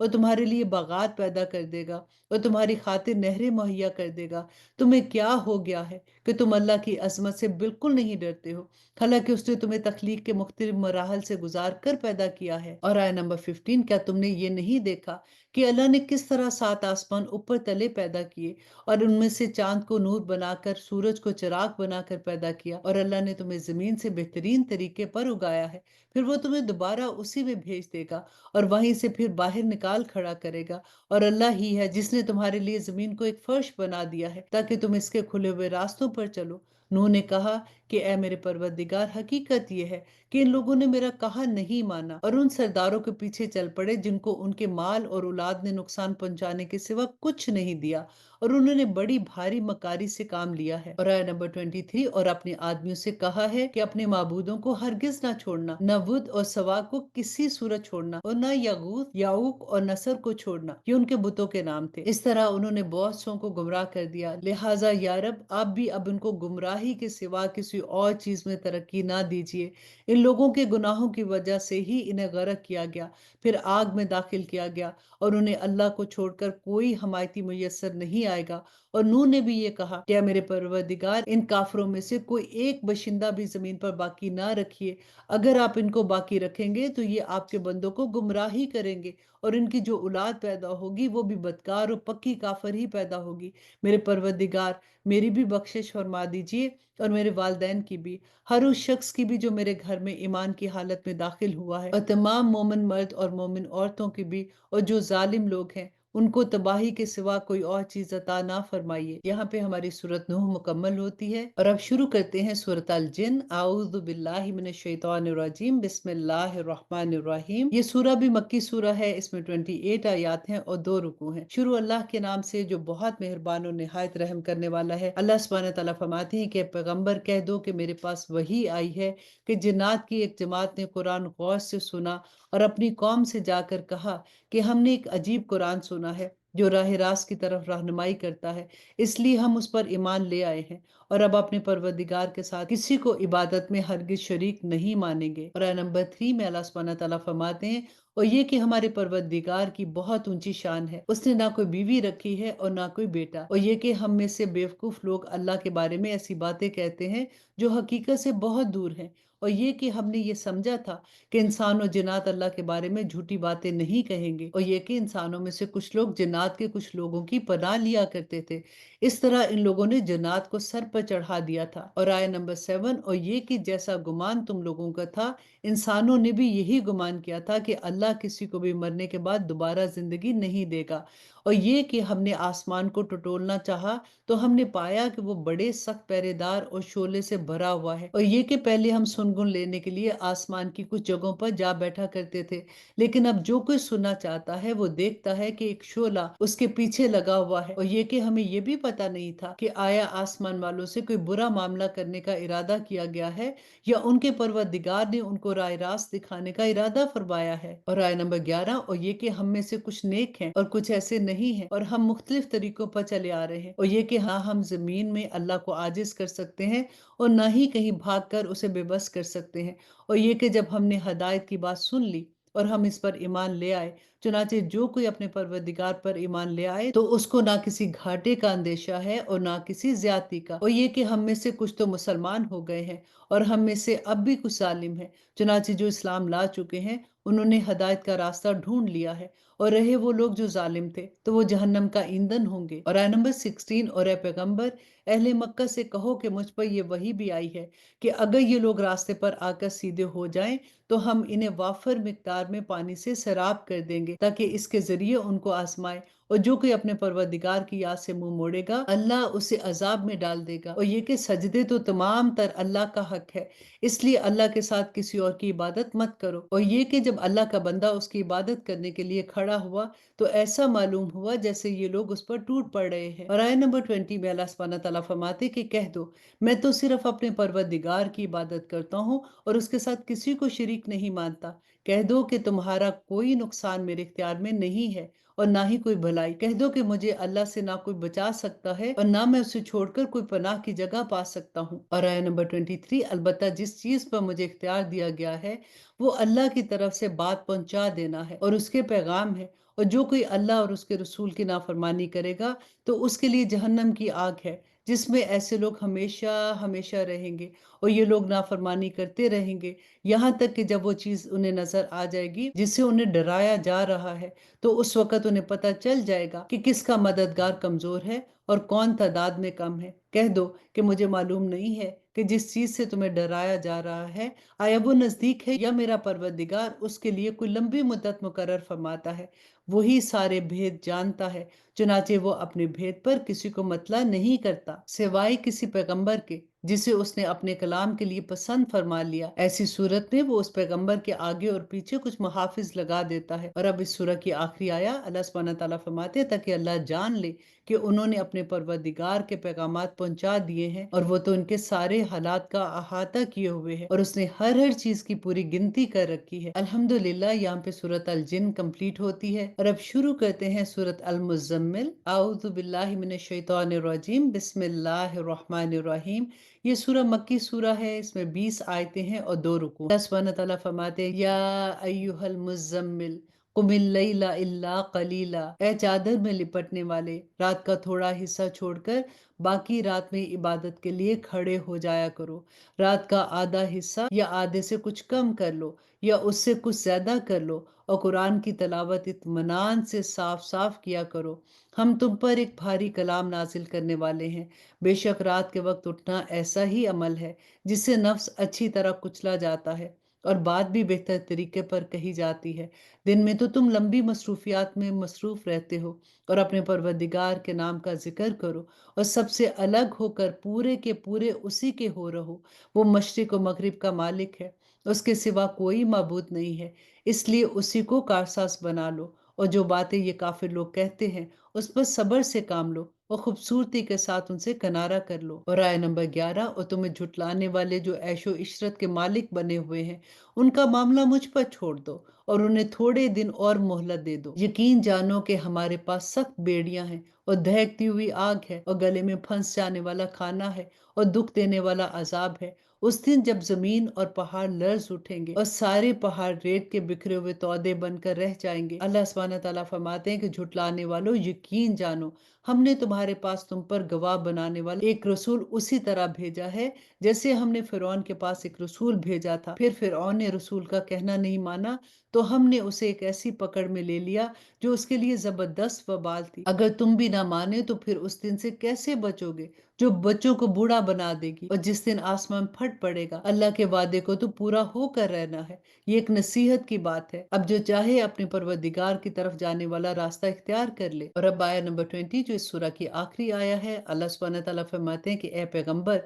S2: اور تمہارے لیے باغات پیدا کر دے گا اور تمہاری خاطر نہریں مہیا کر دے گا۔ تمہیں کیا ہو گیا ہے کہ تم اللہ کی عظمت سے بالکل نہیں ڈرتے ہو، حالانکہ اس نے تمہیں تخلیق کے مختلف مراحل سے گزار کر پیدا کیا ہے۔ اور آیت نمبر 15، کیا تم نے یہ نہیں دیکھا کہ اللہ نے کس طرح 7 آسمان اوپر تلے پیدا کیے اور ان میں سے چاند کو نور بنا کر سورج کو چراغ بنا کر پیدا کیا، اور اللہ نے تمہیں زمین سے بہترین طریقے پر اگایا ہے، پھر وہ تمہیں دوبارہ اسی میں بھیج دے گا اور وہیں سے پھر باہر نکال کھڑا کرے گا، اور اللہ ہی ہے جس نے تمہارے لیے زمین کو ایک فرش بنا دیا ہے تاکہ تم اس کے کھلے ہوئے راستوں پر چلو۔ نوح نے کہا کہ اے میرے پروردگار، حقیقت یہ ہے کہ ان لوگوں نے میرا کہا نہیں مانا اور ان سرداروں کے پیچھے چل پڑے جن کو ان کے مال اور اولاد نے نقصان پہنچانے کے سوا کچھ نہیں دیا، اور انہوں نے بڑی بھاری مکاری سے کام لیا ہے۔ اور آیت نمبر 23، اور اپنے آدمیوں سے کہا ہے کہ اپنے معبودوں کو ہرگز نہ چھوڑنا، نہ ود اور سوا کو کسی صورت چھوڑنا، اور نہ یغوث یعوق اور نصر کو چھوڑنا، یہ ان کے بتوں کے نام تھے۔ اس طرح انہوں نے بہت سوں کو گمراہ کر دیا، لہٰذا یا رب آپ بھی اب ان کو گمراہی کے سوا کسی اور چیز میں ترقی نہ دیجیے۔ ان لوگوں کے گناہوں کی وجہ سے ہی انہیں غرق کیا گیا، پھر آگ میں داخل کیا گیا، اور انہیں اللہ کو چھوڑ کر کوئی حمایتی میسر نہیں آئے گا۔ اور نوح نے بھی یہ کہا کہ اے میرے پروردگار، ان کافروں میں سے کوئی ایک باشندہ بھی زمین پر باقی نہ رکھیے، اگر آپ ان کو باقی رکھیں گے تو یہ آپ کے بندوں کو گمراہی کریں گے، اور ان کی جو اولاد پیدا ہوگی وہ بھی بدکار اور پکی کافر ہی پیدا ہوگی۔ میرے پروردگار، میری بھی بخشش فرما دیجیے اور میرے والدین کی بھی، ہر اس شخص کی بھی جو میرے گھر میں ایمان کی حالت میں داخل ہوا ہے، اور تمام مومن مرد اور مومن عورتوں کی بھی، اور جو ظالم لوگ ہیں ان کو تباہی کے سوا کوئی اور چیز عطا نہ فرمائیے۔ یہاں پہ ہماری سورت نوح مکمل ہوتی ہے، اور اب شروع کرتے ہیں سورت الجن۔ اعوذ باللہ من الشیطان الرجیم، بسم اللہ الرحمن الرحیم۔ یہ سورہ بھی مکی سورہ ہے، اس میں 28 آیات ہیں اور 2 رکوع ہیں۔ شروع اللہ کے نام سے جو بہت مہربان و نہایت رحم کرنے والا ہے۔ اللہ سبحانہ تعالیٰ فرماتے ہیں کہ پیغمبر کہہ دو کہ میرے پاس وحی آئی ہے کہ جنات کی ایک جماعت نے قرآن غور سے سنا اور اپنی قوم سے جا کر کہا کہ ہم نے ایک عجیب قرآن سنا ہے جو راہ راست کی طرف رہنمائی کرتا ہے، اس لیے ہم اس پر ایمان لے آئے ہیں، اور اب اپنے پروردگار کے ساتھ کسی کو عبادت میں ہرگز شریک نہیں مانیں گے۔ اور آیت نمبر 3 میں اللہ سبحانہ تعالیٰ فرماتے ہیں، اور یہ کہ ہمارے پروردگار کی بہت اونچی شان ہے، اس نے نہ کوئی بیوی رکھی ہے اور نہ کوئی بیٹا، اور یہ کہ ہم میں سے بیوقوف لوگ اللہ کے بارے میں ایسی باتیں کہتے ہیں جو حقیقت سے بہت دور ہیں، اور یہ کہ ہم نے یہ سمجھا تھا کہ انسان اور جنات اللہ کے بارے میں جھوٹی باتیں نہیں کہیں گے، اور یہ کہ انسانوں میں سے کچھ لوگ جنات کے کچھ لوگوں کی پناہ لیا کرتے تھے، اس طرح ان لوگوں نے جنات کو سر پر چڑھا دیا تھا۔ اور آیت نمبر 7، اور یہ کہ جیسا گمان تم لوگوں کا تھا، انسانوں نے بھی یہی گمان کیا تھا کہ اللہ کسی کو بھی مرنے کے بعد دوبارہ زندگی نہیں دے گا، اور یہ کہ ہم نے آسمان کو ٹٹولنا چاہا تو ہم نے پایا کہ وہ بڑے سخت پہرے دار اور شعلے سے بھرا ہوا ہے، اور یہ کہ پہلے ہم سنگن لینے کے لیے آسمان کی کچھ جگہوں پر جا بیٹھا کرتے تھے، لیکن اب جو کوئی سننا چاہتا ہے وہ دیکھتا ہے کہ ایک شعلہ اس کے پیچھے لگا ہوا ہے، اور یہ کہ ہمیں یہ بھی پتا نہیں تھا کہ آیا آسمان والوں سے کوئی برا معاملہ کرنے کا ارادہ کیا گیا ہے یا ان کے پروردگار نے ان کو راہ راست دکھانے کا ارادہ فرمایا ہے۔ اور آیت نمبر 11، اور یہ کہ ہم میں سے کچھ نیک ہیں اور کچھ ایسے نہیں ہیں، اور ہم مختلف طریقوں پر چلے آ رہے ہیں، اور یہ کہ ہاں ہم زمین میں اللہ کو عاجز کر سکتے ہیں اور نہ ہی کہیں بھاگ کر اسے بے بس کر سکتے ہیں، اور یہ کہ جب ہم نے ہدایت کی بات سن لی اور ہم اس پر ایمان لے آئے، چنانچہ جو کوئی اپنے پروردگار پر ایمان لے آئے تو اس کو نہ کسی گھاٹے کا اندیشہ ہے اور نہ کسی زیادتی کا، اور یہ کہ ہم میں سے کچھ تو مسلمان ہو گئے ہیں اور ہم میں سے اب بھی کچھ ظالم ہیں، چنانچہ جو اسلام لا چکے ہیں انہوں نے ہدایت کا راستہ ڈھونڈ لیا ہے، اور رہے وہ لوگ جو ظالم تھے تو وہ جہنم کا ایندھن ہوں گے۔ اور آیت نمبر 16، اور اے پیغمبر، اہل مکہ سے کہو کہ مجھ پر یہ وحی بھی آئی ہے کہ اگر یہ لوگ راستے پر آ کر سیدھے ہو جائیں تو ہم انہیں وافر مقدار میں پانی سے سیراب کر دیں گے تاکہ اس کے ذریعے ان کو آزمائے، اور جو کوئی اپنے پروردگار کی یاد سے منہ موڑے گا اللہ اسے عذاب میں ڈال دے گا، اور یہ کہ سجدے تو تمام تر اللہ کا حق ہے، اس لیے اللہ کے ساتھ کسی اور کی عبادت مت کرو۔ اور یہ کہ جب اللہ کا بندہ اس کی عبادت کرنے کے لیے کھڑا ہوا تو ایسا معلوم ہوا جیسے یہ لوگ اس پر ٹوٹ پڑ رہے ہیں۔ اور آیت نمبر 20 میں اللہ سبحانہ تعالیٰ فرماتے کہ کہہ دو میں تو صرف اپنے پروردگار کی عبادت کرتا ہوں اور اس کے ساتھ کسی کو شریک نہیں مانتا، کہہ دو کہ تمہارا کوئی نقصان میرے اختیار میں نہیں ہے اور نہ ہی کوئی بھلائی، کہہ دو کہ مجھے اللہ سے نہ کوئی بچا سکتا ہے اور نہ میں اسے چھوڑ کر کوئی پناہ کی جگہ پا سکتا ہوں۔ اور آیت نمبر 23، البتہ جس چیز پر مجھے اختیار دیا گیا ہے وہ اللہ کی طرف سے بات پہنچا دینا ہے اور اس کے پیغام ہے، اور جو کوئی اللہ اور اس کے رسول کی نافرمانی کرے گا تو اس کے لیے جہنم کی آگ ہے، جس میں ایسے لوگ ہمیشہ ہمیشہ رہیں گے، اور یہ لوگ نافرمانی کرتے رہیں گے یہاں تک کہ جب وہ چیز انہیں نظر آ جائے گی جس سے انہیں ڈرایا جا رہا ہے، تو اس وقت انہیں پتہ چل جائے گا کہ کس کا مددگار کمزور ہے اور کون تعداد میں کم ہے۔ کہہ دو کہ مجھے معلوم نہیں ہے کہ جس چیز سے تمہیں ڈرایا جا رہا ہے آیا وہ نزدیک ہے یا میرا پروردگار اس کے لیے کوئی لمبی مدت مقرر فرماتا ہے۔ وہی سارے بھید جانتا ہے، چنانچہ وہ اپنے بھید پر کسی کو مطلع نہیں کرتا سوائے کسی پیغمبر کے جسے اس نے اپنے کلام کے لیے پسند فرما لیا۔ ایسی صورت میں وہ اس پیغمبر کے آگے اور پیچھے کچھ محافظ لگا دیتا ہے۔ اور اب اس سورہ کی آخری آیا اللہ سبحانہ تعالیٰ فرماتے ہیں تاکہ اللہ جان لے کہ انہوں نے اپنے پروردگار کے پیغامات پہنچا دیے ہیں اور وہ تو ان کے سارے حالات کا احاطہ کیے ہوئے ہیں اور اس نے ہر چیز کی پوری گنتی کر رکھی ہے۔ الحمدللہ یہاں پہ سورۃ الجن کمپلیٹ ہوتی ہے اور اب شروع کرتے ہیں سورۃ المزمل۔ اعوذ باللہ من الشیطان الرجیم، بسم اللہ الرحمن الرحیم۔ یہ سورہ مکی سورہ ہے، اس میں 20 آیتیں ہیں اور 2 رکوع۔ اللہ سبحانہ تعالیٰ فرماتے ہیں یا ایھا المزمل قم اللیل الا قلیلا، اے چادر میں لپٹنے والے رات کا تھوڑا حصہ چھوڑ کر باقی رات میں عبادت کے لیے کھڑے ہو جایا کرو۔ رات کا آدھا حصہ یا آدھے سے کچھ کم کر لو یا اس سے کچھ زیادہ کر لو اور قرآن کی تلاوت اطمینان سے صاف صاف کیا کرو۔ ہم تم پر ایک بھاری کلام نازل کرنے والے ہیں، بے شک رات کے وقت اٹھنا ایسا ہی عمل ہے جس سے نفس اچھی طرح کچلا جاتا ہے اور بات بھی بہتر طریقے پر کہی جاتی ہے۔ دن میں تو تم لمبی مصروفیات میں مصروف رہتے ہو اور اپنے پروردگار کے نام کا ذکر کرو اور سب سے الگ ہو کر پورے کے پورے اسی کے ہو رہو۔ وہ مشرق و مغرب کا مالک ہے، اس کے سوا کوئی معبود نہیں ہے، اس لیے اسی کو کارساز بنا لو، اور جو باتیں یہ کافر لوگ کہتے ہیں اس پر صبر سے کام لو اور خوبصورتی کے ساتھ ان سے کنارہ کر لو۔ اور آیہ نمبر 11، اور تمہیں جھٹلانے والے جو عیش و عشرت کے مالک بنے ہوئے ہیں ان کا معاملہ مجھ پر چھوڑ دو اور انہیں تھوڑے دن اور مہلت دے دو۔ یقین جانو کہ ہمارے پاس سخت بیڑیاں ہیں اور دہکتی ہوئی آگ ہے اور گلے میں پھنس جانے والا کھانا ہے اور دکھ دینے والا عذاب ہے۔ اس دن جب زمین اور پہاڑ لرز اٹھیں گے اور سارے پہاڑ ریت کے بکھرے ہوئے تودے بن کر رہ جائیں گے۔ اللہ سبحانہ تعالیٰ فرماتے ہیں کہ جھٹلانے والوں یقین جانو ہم نے تمہارے پاس تم پر گواہ بنانے والا ایک رسول اسی طرح بھیجا ہے جیسے ہم نے فرعون کے پاس ایک رسول بھیجا تھا۔ پھر فرعون نے رسول کا کہنا نہیں مانا تو ہم نے اسے ایک ایسی پکڑ میں لے لیا جو اس کے لیے زبردست وبال تھی۔ اگر تم بھی نہ مانے تو پھر اس دن سے کیسے بچو گے جو بچوں کو بوڑھا بنا دے گی اور جس دن آسمان پھٹ پڑے گا۔ اللہ کے وعدے کو تو پورا ہو کر رہنا ہے، یہ ایک نصیحت کی بات ہے۔ اب جو چاہے اپنے پروردگار کی طرف جانے والا راستہ اختیار کر لے۔ اور اب آیہ نمبر 20 جو اس سورہ کی آخری آیہ ہے، اللہ سبحانہ تعالیٰ فرماتے ہیں کہ اے پیغمبر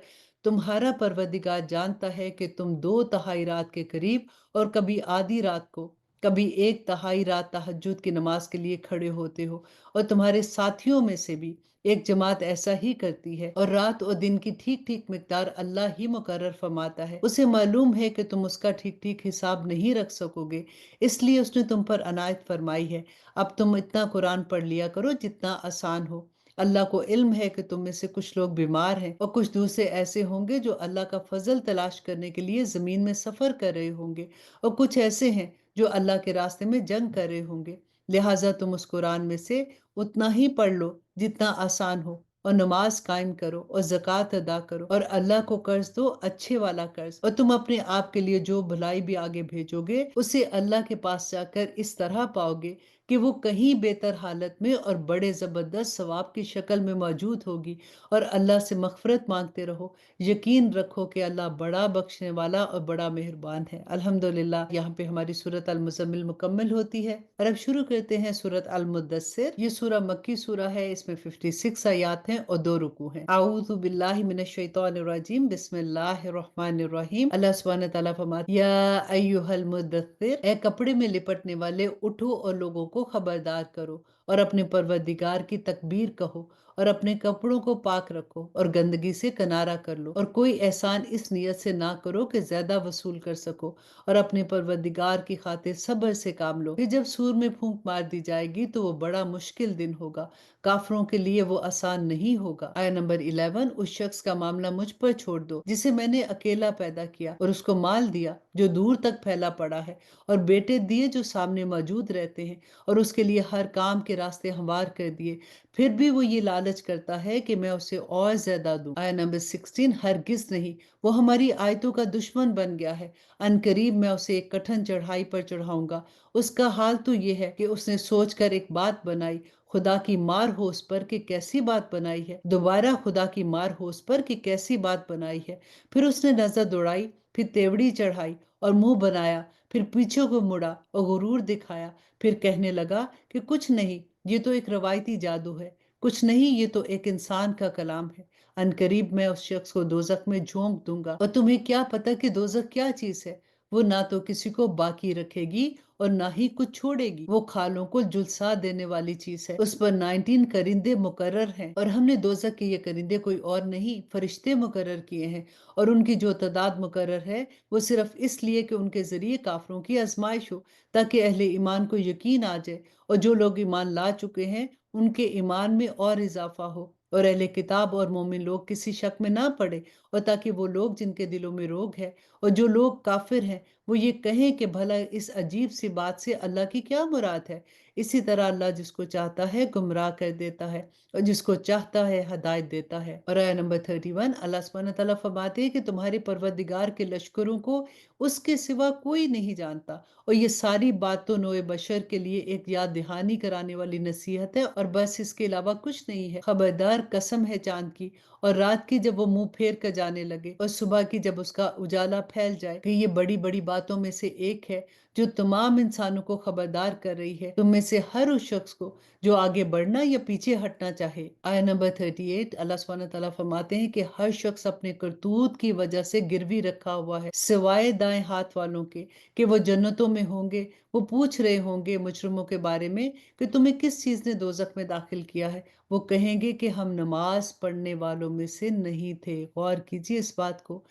S2: تمہارا پروردگار جانتا ہے کہ تم 2/3 رات کے قریب اور کبھی آدھی رات کو کبھی 1/3 رات تہجد کی نماز کے لیے کھڑے ہوتے ہو، اور تمہارے ساتھیوں میں سے بھی ایک جماعت ایسا ہی کرتی ہے، اور رات اور دن کی ٹھیک ٹھیک مقدار اللہ ہی مقرر فرماتا ہے۔ اسے معلوم ہے کہ تم اس کا ٹھیک ٹھیک حساب نہیں رکھ سکو گے، اس لیے اس نے تم پر عنایت فرمائی ہے۔ اب تم اتنا قرآن پڑھ لیا کرو جتنا آسان ہو۔ اللہ کو علم ہے کہ تم میں سے کچھ لوگ بیمار ہیں اور کچھ دوسرے ایسے ہوں گے جو اللہ کا فضل تلاش کرنے کے لیے زمین میں سفر کر رہے ہوں گے، اور کچھ ایسے ہیں جو اللہ کے راستے میں جنگ کر رہے ہوں گے۔ لہٰذا تم اس قرآن میں سے اتنا ہی پڑھ لو جتنا آسان ہو، اور نماز قائم کرو اور زکوٰۃ ادا کرو اور اللہ کو قرض دو اچھے والا قرض، اور تم اپنے آپ کے لیے جو بھلائی بھی آگے بھیجو گے اسے اللہ کے پاس جا کر اس طرح پاؤ گے کہ وہ کہیں بہتر حالت میں اور بڑے زبردست ثواب کی شکل میں موجود ہوگی، اور اللہ سے مغفرت مانگتے رہو۔ یقین رکھو کہ اللہ بڑا بخشنے والا اور بڑا مہربان ہے۔ الحمدللہ یہاں پہ ہماری سورۃ المزمل مکمل ہوتی ہے، اور اب شروع کرتے ہیں سورۃ المدثر۔ یہ سورہ مکی سورہ ہے، اس میں 56 آیات ہیں اور 2 رکوع ہیں۔ اعوذ باللہ من الشیطان الرجیم، بسم اللہ الرحمن الرحیم۔ اللہ سبحانہ تعالیٰ فرماتے ہیں یا ایھا المدثر، اے کپڑے میں لپٹنے والے اٹھو اور لوگوں کو خبردار کرو اور اپنے پروردگار کی تکبیر کہو اور اپنے کپڑوں کو پاک رکھو اور گندگی سے کنارہ کر لو، اور کوئی احسان اس نیت سے نہ کرو کہ زیادہ وصول کر سکو، اور اپنے پروردگار کی خاطر صبر سے کام لو کہ جب سور میں پھونک مار دی جائے گی تو وہ بڑا مشکل دن ہوگا، کافروں کے لیے وہ آسان نہیں ہوگا۔ آیت نمبر 11، اس شخص کا معاملہ مجھ پر چھوڑ دو جسے میں نے اکیلا پیدا کیا اور اس کو مال دیا جو دور تک پھیلا پڑا ہے، اور بیٹے دیے جو سامنے موجود رہتے ہیں، اور اس کے لیے ہر کام کے راستے ہموار کر دیے، پھر بھی وہ یہ لالچ کرتا ہے کہ میں اسے اور زیادہ دوں۔ آیت نمبر 16، ہرگز نہیں، وہ ہماری آیتوں کا دشمن بن گیا ہے، ان قریب میں اسے ایک کٹھن چڑھائی پر چڑھاؤں گا۔ اس کا حال تو یہ ہے کہ اس نے سوچ کر ایک بات بنائی، خدا کی مار ہو اس پر کہ کیسی بات بنائی ہے، دوبارہ خدا کی مار ہو اس پر کہ کیسی بات بنائی ہے۔ پھر اس نے نظر دوڑائی، پھر تیوڑی چڑھائی اور منہ بنایا، پھر پیچھے کو مڑا اور غرور دکھایا، پھر کہنے لگا کہ کچھ نہیں، یہ تو ایک روایتی جادو ہے، کچھ نہیں، یہ تو ایک انسان کا کلام ہے۔ ان قریب میں اس شخص کو دوزخ میں جھونک دوں گا، اور تمہیں کیا پتہ کہ دوزخ کیا چیز ہے؟ وہ نہ تو کسی کو باقی رکھے گی اور نہ ہی کچھ چھوڑے گی، وہ کھالوں کو جلسا دینے والی چیز ہے۔ اس پر 19 کرندے مقرر ہیں، اور ہم نے دوزخ کے یہ کرندے کوئی اور نہیں فرشتے مقرر کیے ہیں، اور ان کی جو تعداد مقرر ہے وہ صرف اس لیے کہ ان کے ذریعے کافروں کی آزمائش ہو، تاکہ اہل ایمان کو یقین آ جائے، اور جو لوگ ایمان لا چکے ہیں ان کے ایمان میں اور اضافہ ہو، اور اہل کتاب اور مومن لوگ کسی شک میں نہ پڑے، اور تاکہ وہ لوگ جن کے دلوں میں روگ ہے اور جو لوگ کافر ہیں وہ یہ کہیں کہ بھلا اس عجیب سی بات سے اللہ کی کیا مراد ہے۔ اسی طرح اللہ جس کو چاہتا ہے گمراہ کر دیتا ہے، اور جس کو چاہتا ہے ہدایت دیتا ہے۔ اور آیت نمبر 31، اللہ سبحانہ تعالیٰ فرماتے ہیں کہ تمہارے پروردگار کے لشکروں کو اس کے سوا کوئی نہیں جانتا، اور یہ ساری بات تو نوع بشر کے لیے ایک یاد دہانی کرانے والی نصیحت ہے، اور بس اس کے علاوہ کچھ نہیں ہے۔ خبردار، قسم ہے چاند کی اور رات کی جب وہ منہ پھیر کر جانے لگے، اور صبح کی جب اس کا اجالا پھیل جائے، کہ یہ بڑی بڑی باتوں میں سے ایک ہے جو تمام انسانوں کو خبردار کر رہی ہے، تم میں سے ہر اس شخص کو جو آگے بڑھنا یا پیچھے ہٹنا چاہے۔ آیت نمبر 38، اللہ سبحانہ تعالیٰ فرماتے ہیں کہ ہر شخص اپنے کرتوت کی وجہ سے گروی رکھا ہوا ہے، سوائے دائیں ہاتھ والوں کے کہ وہ جنتوں میں ہوں گے۔ وہ پوچھ رہے ہوں گے مجرموں کے بارے میں کہ تمہیں کس چیز نے دوزخ میں داخل کیا ہے؟ وہ کہیں گے کہ ہم نماز پڑھنے والوں میں سے نہیں تھے۔ غور کیجیے اس بات کو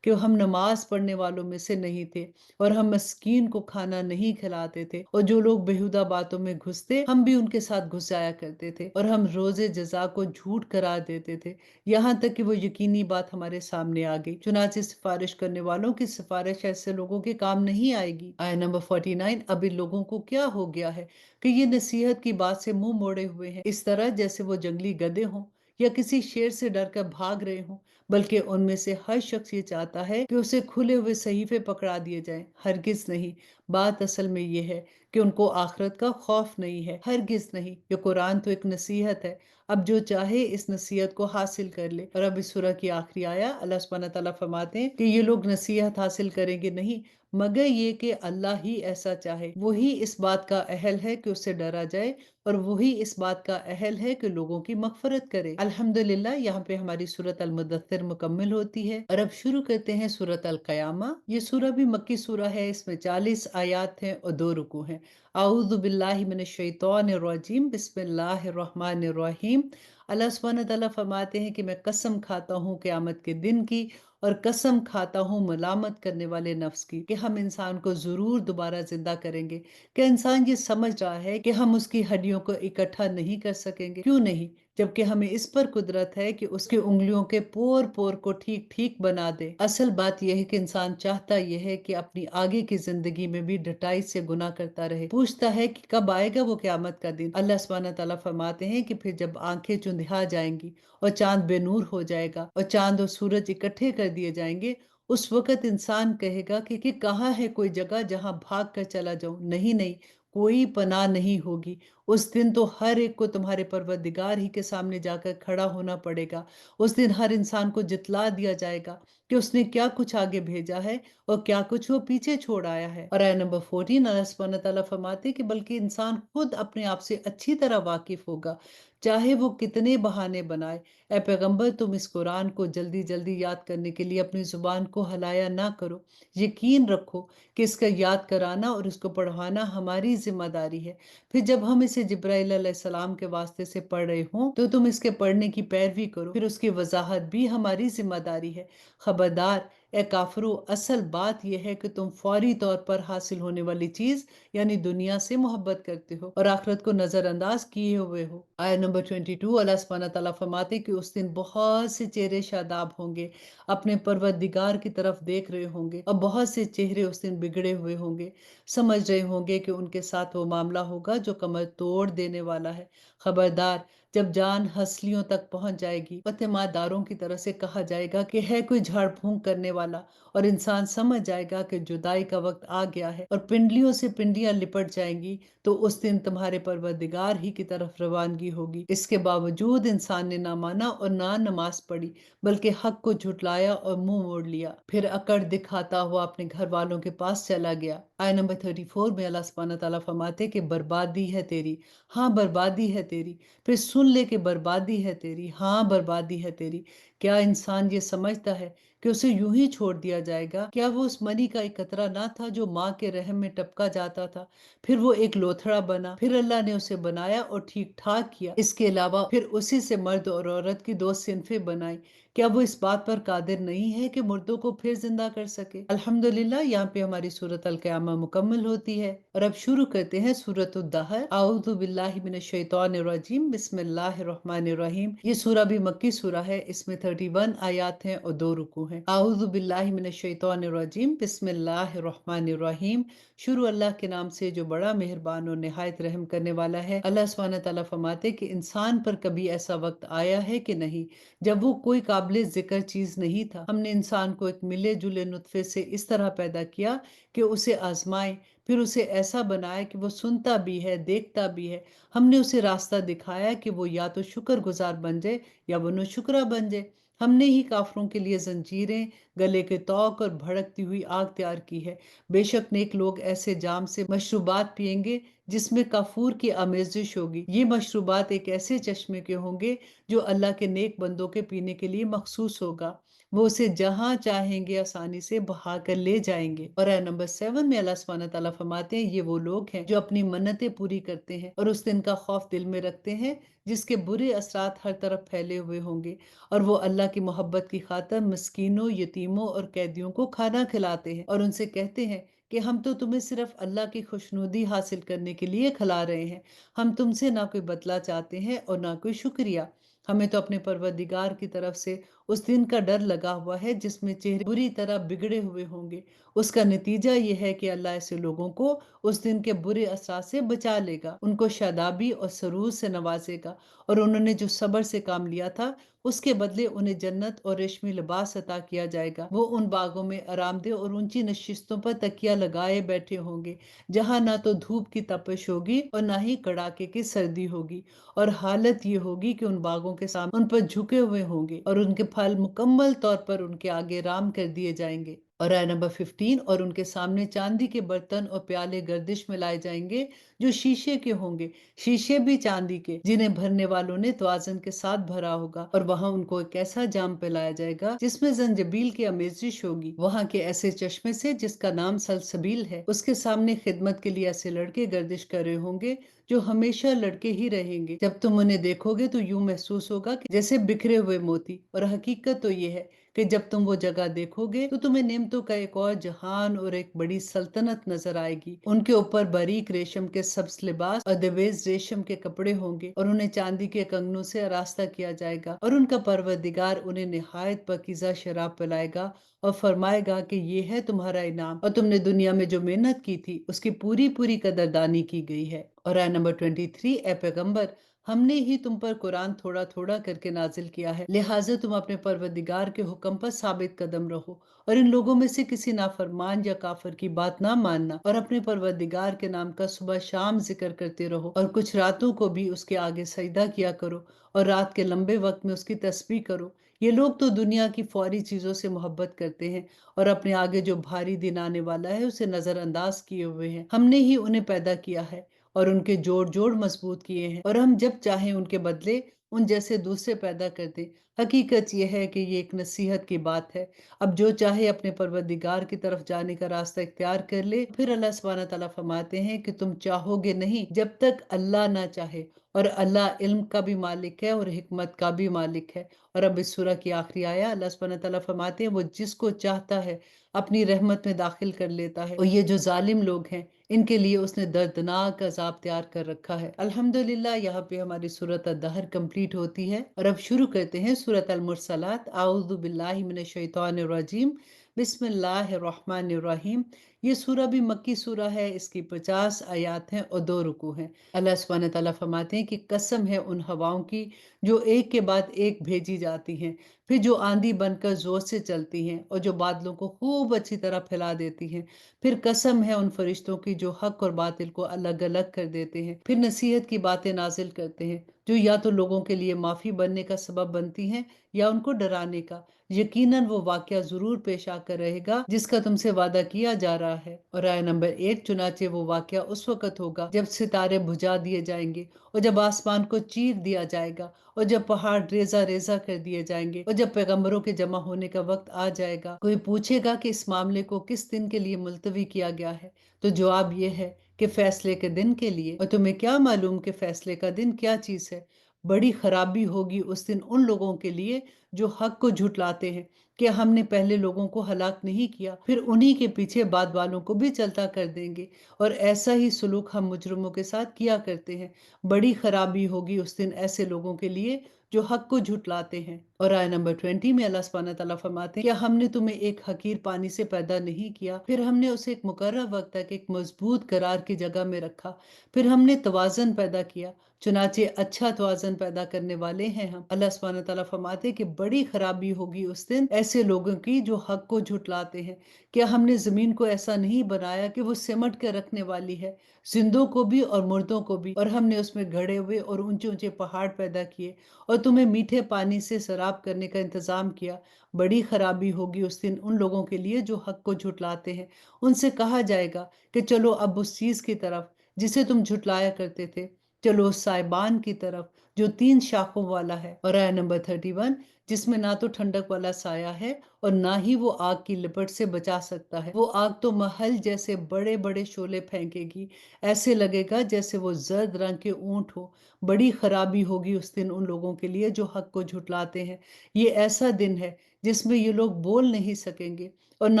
S2: کہ ہم نماز پڑھنے والوں میں سے نہیں تھے، اور ہم مسکین کو کھانا نہیں کھلاتے تھے، اور جو لوگ بیہودہ باتوں میں گھستے ہم بھی ان کے ساتھ گھس جایا کرتے تھے، اور ہم روز جزا کو جھوٹ قرار دیتے تھے، یہاں تک کہ وہ یقینی بات ہمارے سامنے آ گئی۔ چنانچہ سفارش کرنے والوں کی سفارش ایسے لوگوں کے کام نہیں آئے گی۔ آیت نمبر 49، اب ان لوگوں کو کیا ہو گیا ہے کہ یہ نصیحت کی بات سے منہ موڑے ہوئے ہیں، اس طرح جیسے وہ جنگلی گدھے ہوں یا کسی شیر سے ڈر کر بھاگ رہے ہوں، بلکہ ان میں سے ہر شخص یہ چاہتا ہے کہ اسے کھلے ہوئے صحیفے پکڑا دیے جائیں۔ ہرگز نہیں، بات اصل میں یہ ہے کہ ان کو آخرت کا خوف نہیں ہے۔ ہرگز نہیں، یہ قرآن تو ایک نصیحت ہے، اب جو چاہے اس نصیحت کو حاصل کر لے۔ اور اب اس سورہ کی آخری آیت، اللہ سبحانہ تعالیٰ فرماتے ہیں کہ یہ لوگ نصیحت حاصل کریں گے نہیں مگر یہ کہ اللہ ہی ایسا چاہے، وہی اس بات کا اہل ہے کہ اسے ڈرا جائے، اور وہی اس بات کا اہل ہے کہ لوگوں کی مغفرت کرے۔ الحمدللہ، یہاں پہ ہماری سورۃ المدثر مکمل ہوتی ہے، اور اب شروع کرتے ہیں سورۃ القیامہ۔ یہ سورہ بھی مکی سورہ ہے، اس میں 40 آیات ہیں اور 2 رکوع ہیں۔ اعوذ باللہ من الشیطان الرجیم، بسم اللہ الرحمن الرحیم۔ اللہ سبحانہ تعالیٰ فرماتے ہیں کہ میں قسم کھاتا ہوں قیامت کے دن کی، اور قسم کھاتا ہوں ملامت کرنے والے نفس کی، کہ ہم انسان کو ضرور دوبارہ زندہ کریں گے۔ کہ انسان یہ سمجھ رہا ہے کہ ہم اس کی ہڈیوں کو اکٹھا نہیں کر سکیں گے، کیوں نہیں، جبکہ ہمیں اس پر قدرت ہے کہ اس کی انگلیوں کے پور پور کو ٹھیک ٹھیک بنا دے۔ اصل بات یہ ہے کہ انسان چاہتا یہ ہے کہ اپنی آگے کی زندگی میں بھی ڈٹائی سے گناہ کرتا رہے، پوچھتا ہے کہ کب آئے گا وہ قیامت کا دن۔ اللہ سبحانہ تعالیٰ فرماتے ہیں کہ پھر جب آنکھیں چندھا جائیں گی اور چاند بے نور ہو جائے گا اور چاند اور سورج اکٹھے کر دیے جائیں گے، اس وقت انسان کہے گا کہ کہاں ہے کوئی جگہ جہاں بھاگ کر چلا جاؤں؟ نہیں نہیں، کوئی پناہ نہیں ہوگی۔ اس دن تو ہر ایک کو تمہارے پروردگار ہی کے سامنے جا کر کھڑا ہونا پڑے گا۔ اس دن ہر انسان کو جتلا دیا جائے گا کہ اس نے کیا کچھ آگے بھیجا ہے اور کیا کچھ وہ پیچھے چھوڑ آیا ہے۔ اور آیت نمبر 14، اللہ سبحانہ تعالیٰ فرماتے کہ بلکہ انسان خود اپنے آپ سے اچھی طرح واقف ہوگا، چاہے وہ کتنے بہانے بنائے۔ اے پیغمبر، تم اس قرآن کو جلدی جلدی یاد کرنے کے لیے اپنی زبان کو ہلایا نہ کرو، یقین رکھو کہ اس کا یاد کرانا اور اس کو پڑھوانا ہماری ذمہ داری ہے۔ پھر جب ہم اسے جبرائیل علیہ السلام کے واسطے سے پڑھ رہے ہوں تو تم اس کے پڑھنے کی پیروی کرو، پھر اس کی وضاحت بھی ہماری ذمہ داری ہے۔ خبردار اے کافرو، اصل بات یہ ہے کہ تم فوری طور پر حاصل ہونے والی چیز یعنی دنیا سے محبت کرتے ہو اور آخرت کو نظر انداز کیے ہوئے ہو۔ آیت نمبر 22، اللہ سبحانہ تعالیٰ فرماتے کہ اس دن بہت سے چہرے شاداب ہوں گے، اپنے پروردگار کی طرف دیکھ رہے ہوں گے، اور بہت سے چہرے اس دن بگڑے ہوئے ہوں گے، سمجھ رہے ہوں گے کہ ان کے ساتھ وہ معاملہ ہوگا جو کمر توڑ دینے والا ہے۔ خبردار جب جان ہنسلیوں تک پہنچ جائے گی اور تیمارداروں کی طرف سے کہا جائے گا کہ ہے کوئی جھاڑ پھونک کرنے والا، اور انسان سمجھ جائے گا کہ جدائی کا وقت آ گیا ہے اور پنڈلیوں سے پنڈلیاں لپٹ جائیں گی، تو اس دن تمہارے پروردگار ہی کی طرف روانگی ہوگی۔ اس کے باوجود انسان نے نہ مانا اور نہ نماز پڑھی، بلکہ حق کو جھٹلایا اور منہ موڑ لیا، پھر اکڑ دکھاتا ہوا اپنے گھر والوں کے پاس چلا گیا۔ آیت نمبر 34 میں اللہ سبحانہ تعالیٰ فرماتے کہ بربادی ہے تیری، ہاں بربادی ہے تیری، پھر سن لے کہ بربادی ہے تیری، ہاں بربادی ہے تیری۔ کیا انسان یہ سمجھتا ہے کہ اسے یوں ہی چھوڑ دیا جائے گا؟ کیا وہ اس منی کا ایک قطرہ نہ تھا جو ماں کے رحم میں ٹپکا جاتا تھا، پھر وہ ایک لوتھڑا بنا، پھر اللہ نے اسے بنایا اور ٹھیک ٹھاک کیا، اس کے علاوہ پھر اسی سے مرد اور عورت کی دو صنفیں بنائی۔ کیا وہ اس بات پر قادر نہیں ہے کہ مردوں کو پھر زندہ کر سکے؟ الحمدللہ، یہاں پہ ہماری سورۃ القیامہ مکمل ہوتی ہے، اور اب شروع کرتے ہیں سورۃ الدہر۔ اعوذ باللہ من الشیطان الرجیم، بسم اللہ الرحمن الرحیم۔ یہ سورہ بھی مکی سورہ ہے، اس میں 31 آیات ہیں اور 2 رکوع ہیں۔ اعوذ باللہ من الشیطان الرجیم، بسم اللہ الرحمن الرحیم۔ شروع اللہ کے نام سے جو بڑا مہربان اور نہایت رحم کرنے والا ہے۔ اللہ سبحانہ تعالیٰ فرماتے کہ انسان پر کبھی ایسا وقت آیا ہے کہ نہیں جب وہ کوئی قابل ذکر چیز نہیں تھا۔ ہم نے انسان کو ایک ملے جلے نطفے سے اس طرح پیدا کیا کہ اسے آزمائیں، پھر اسے ایسا بنایا کہ وہ سنتا بھی ہے، دیکھتا بھی ہے۔ ہم نے اسے راستہ دکھایا کہ وہ یا تو شکر گزار بن جائے یا وہ ناشکرا بن جائے۔ ہم نے ہی کافروں کے لیے زنجیریں، گلے کے طوق اور بھڑکتی ہوئی آگ تیار کی ہے۔ بے شک نیک لوگ ایسے جام سے مشروبات پئیں گے جس میں کافور کی آمیزش ہوگی۔ یہ مشروبات ایک ایسے چشمے کے ہوں گے جو اللہ کے نیک بندوں کے پینے کے لیے مخصوص ہوگا، وہ اسے جہاں چاہیں گے آسانی سے بہا کر لے جائیں گے۔ اور آیت نمبر 7 میں اللہ سبحانہ تعالیٰ فرماتے ہیں یہ وہ لوگ ہیں جو اپنی منتیں پوری کرتے ہیں اور اس دن کا خوف دل میں رکھتے ہیں جس کے برے اثرات ہر طرف پھیلے ہوئے ہوں گے، اور وہ اللہ کی محبت کی خاطر مسکینوں، یتیموں اور قیدیوں کو کھانا کھلاتے ہیں، اور ان سے کہتے ہیں کہ ہم تو تمہیں صرف اللہ کی خوشنودی حاصل کرنے کے لیے کھلا رہے ہیں، ہم تم سے نہ کوئی بدلہ چاہتے ہیں اور نہ کوئی شکریہ۔ ہمیں تو اپنے پروردگار کی طرف سے اس دن کا ڈر لگا ہوا ہے جس میں چہرے بری طرح بگڑے ہوئے ہوں گے۔ اس کا نتیجہ یہ ہے کہ اللہ ایسے لوگوں کو اس دن کے برے اثرات سے بچا لے گا، ان کو شادابی اور سرور سے نوازے گا، اور انہوں نے جو صبر سے کام لیا تھا اس کے بدلے انہیں جنت اور ریشمی لباس عطا کیا جائے گا۔ وہ ان باغوں میں آرام دہ اور اونچی نشستوں پر تکیہ لگائے بیٹھے ہوں گے جہاں نہ تو دھوپ کی تپش ہوگی اور نہ ہی کڑاکے کی سردی ہوگی، اور حالت یہ ہوگی کہ ان باغوں کے سامنے ان پر جھکے ہوئے ہوں گے اور ان کے پھل مکمل طور پر ان کے آگے رام کر دیے جائیں گے۔ اور آیت نمبر 15، اور ان کے سامنے چاندی کے برتن اور پیالے گردش میں لائے جائیں گے جو شیشے کے ہوں گے، شیشے بھی چاندی کے جنہیں بھرنے والوں نے توازن کے ساتھ بھرا ہوگا، اور وہاں ان کو ایک ایسا جام پلایا جائے گا جس میں زنجبیل کی آمیزش ہوگی، وہاں کے ایسے چشمے سے جس کا نام سلسبیل ہے۔ اس کے سامنے خدمت کے لیے ایسے لڑکے گردش کر رہے ہوں گے جو ہمیشہ لڑکے ہی رہیں گے۔ جب تم انہیں دیکھو گے تو یوں محسوس ہوگا کہ جیسے بکھرے ہوئے موتی، اور حقیقت تو یہ ہے کہ جب تم وہ جگہ دیکھو گے تو تمہیں نعمتوں کا ایک اور جہان اور ایک بڑی سلطنت نظر آئے گی۔ ان کے اوپر باریک ریشم کے سبز لباس اور دویز ریشم کے کپڑے ہوں گے، اور انہیں چاندی کے کنگنوں سے آراستہ کیا جائے گا، اور ان کا پروردگار انہیں نہایت پاکیزہ شراب پلائے گا اور فرمائے گا کہ یہ ہے تمہارا انعام، اور تم نے دنیا میں جو محنت کی تھی اس کی پوری پوری قدردانی کی گئی ہے۔ اور آیت نمبر 23، اے پیغمبر، ہم نے ہی تم پر قرآن تھوڑا تھوڑا کر کے نازل کیا ہے، لہٰذا تم اپنے پروردگار کے حکم پر ثابت قدم رہو، اور ان لوگوں میں سے کسی نافرمان یا کافر کی بات نہ ماننا، اور اپنے پروردگار کے نام کا صبح شام ذکر کرتے رہو، اور کچھ راتوں کو بھی اس کے آگے سجدہ کیا کرو، اور رات کے لمبے وقت میں اس کی تسبیح کرو۔ یہ لوگ تو دنیا کی فوری چیزوں سے محبت کرتے ہیں اور اپنے آگے جو بھاری دن آنے والا ہے اسے نظر انداز کیے ہوئے ہیں۔ ہم نے ہی انہیں پیدا کیا ہے اور ان کے جوڑ جوڑ مضبوط کیے ہیں، اور ہم جب چاہیں ان کے بدلے ان جیسے دوسرے پیدا کر دیں۔ حقیقت یہ ہے کہ یہ ایک نصیحت کی بات ہے۔ اب جو چاہے اپنے پروردگار کی طرف جانے کا راستہ اختیار کر لے۔ پھر اللہ سبحانہ تعالیٰ فرماتے ہیں کہ تم چاہو گے نہیں جب تک اللہ نہ چاہے، اور اللہ علم کا بھی مالک ہے اور حکمت کا بھی مالک ہے۔ اور اب اس سورہ کی آخری آیا اللہ سبحانہ تعالیٰ فرماتے ہیں وہ جس کو چاہتا ہے اپنی رحمت میں داخل کر لیتا ہے، اور یہ جو ظالم لوگ ہیں ان کے لیے اس نے دردناک عذاب تیار کر رکھا ہے۔ الحمدللہ یہاں پہ ہماری سورۃ الدہر کمپلیٹ ہوتی ہے، اور اب شروع کرتے ہیں سورۃ المرسلات۔ اعوذ باللہ من الشیطان الرجیم، بسم اللہ الرحمن الرحیم۔ یہ سورہ بھی مکی سورہ ہے، اس کی 50 آیات ہیں اور 2 رکوع ہیں۔ اللہ سبحانہ تعالیٰ فرماتے ہیں کہ قسم ہے ان ہواؤں کی جو ایک کے بعد ایک بھیجی جاتی ہیں، پھر جو آندھی بن کر زور سے چلتی ہیں اور جو بادلوں کو خوب اچھی طرح پھیلا دیتی ہیں۔ پھر قسم ہے ان فرشتوں کی جو حق اور باطل کو الگ الگ کر دیتے ہیں، پھر نصیحت کی باتیں نازل کرتے ہیں جو یا تو لوگوں کے لیے معافی بننے کا سبب بنتی ہیں یا ان کو ڈرانے کا۔ یقیناً وہ واقعہ ضرور پیش آ کر رہے گا جس کا تم سے وعدہ کیا جا رہا ہے۔ اور آیہ نمبر 8، چنانچہ وہ واقعہ اس وقت ہوگا جب ستارے بجھا دیے جائیں گے، اور جب آسمان کو چیر دیا جائے گا، اور جب پہاڑ ریزہ ریزہ کر دیے جائیں گے، اور جب پیغمبروں کے جمع ہونے کا وقت آ جائے گا۔ کوئی پوچھے گا کہ اس معاملے کو کس دن کے لیے ملتوی کیا گیا ہے، تو جواب یہ ہے کہ فیصلے کے دن کے لیے۔ اور تمہیں کیا معلوم کہ فیصلے کا دن کیا چیز ہے؟ بڑی خرابی ہوگی اس دن ان لوگوں کے لیے جو حق کو جھٹلاتے ہیں کہ ہم نے پہلے لوگوں کو ہلاک نہیں کیا، پھر انہی کے پیچھے بعد والوں کو بھی چلتا کر دیں گے، اور ایسا ہی سلوک ہم مجرموں کے ساتھ کیا کرتے ہیں۔ بڑی خرابی ہوگی اس دن ایسے لوگوں کے لیے جو حق کو جھٹلاتے ہیں۔ اور آیہ نمبر 20 میں اللہ سبحانہ تعالیٰ فرماتے ہیں کیا ہم نے تمہیں ایک حقیر پانی سے پیدا نہیں کیا، پھر ہم نے اسے ایک مقررہ وقت تک ایک مضبوط قرار کی جگہ میں رکھا، پھر ہم نے توازن پیدا کیا، چنانچہ اچھا توازن پیدا کرنے والے ہیں ہم۔ اللہ سبحانہ تعالیٰ فرماتے ہیں کہ بڑی خرابی ہوگی اس دن ایسے لوگوں کی جو حق کو جھٹلاتے ہیں۔ کیا ہم نے زمین کو ایسا نہیں بنایا کہ وہ سمٹ کر رکھنے والی ہے، زندوں کو بھی اور مردوں کو بھی، اور ہم نے اس میں گھڑے ہوئے اور اونچے اونچے پہاڑ پیدا کیے، اور تمہیں میٹھے پانی سے سراب کرنے کا انتظام کیا۔ بڑی خرابی ہوگی اس دن ان لوگوں کے لیے جو حق کو جھٹلاتے ہیں۔ ان سے کہا جائے گا کہ چلو اب اس چیز کی طرف جسے تم جھٹلایا کرتے تھے، چلو اس سائبان کی طرف جو 3 شاخوں والا ہے۔ اور آیہ نمبر 31، جس میں نہ تو ٹھنڈک والا سایہ ہے اور نہ ہی وہ آگ کی لپٹ سے بچا سکتا ہے۔ وہ آگ تو محل جیسے بڑے بڑے شعلے پھینکے گی، ایسے لگے گا جیسے وہ زرد رنگ کے اونٹ ہو۔ بڑی خرابی ہوگی اس دن ان لوگوں کے لیے جو حق کو جھٹلاتے ہیں۔ یہ ایسا دن ہے جس میں یہ لوگ بول نہیں سکیں گے، اور نہ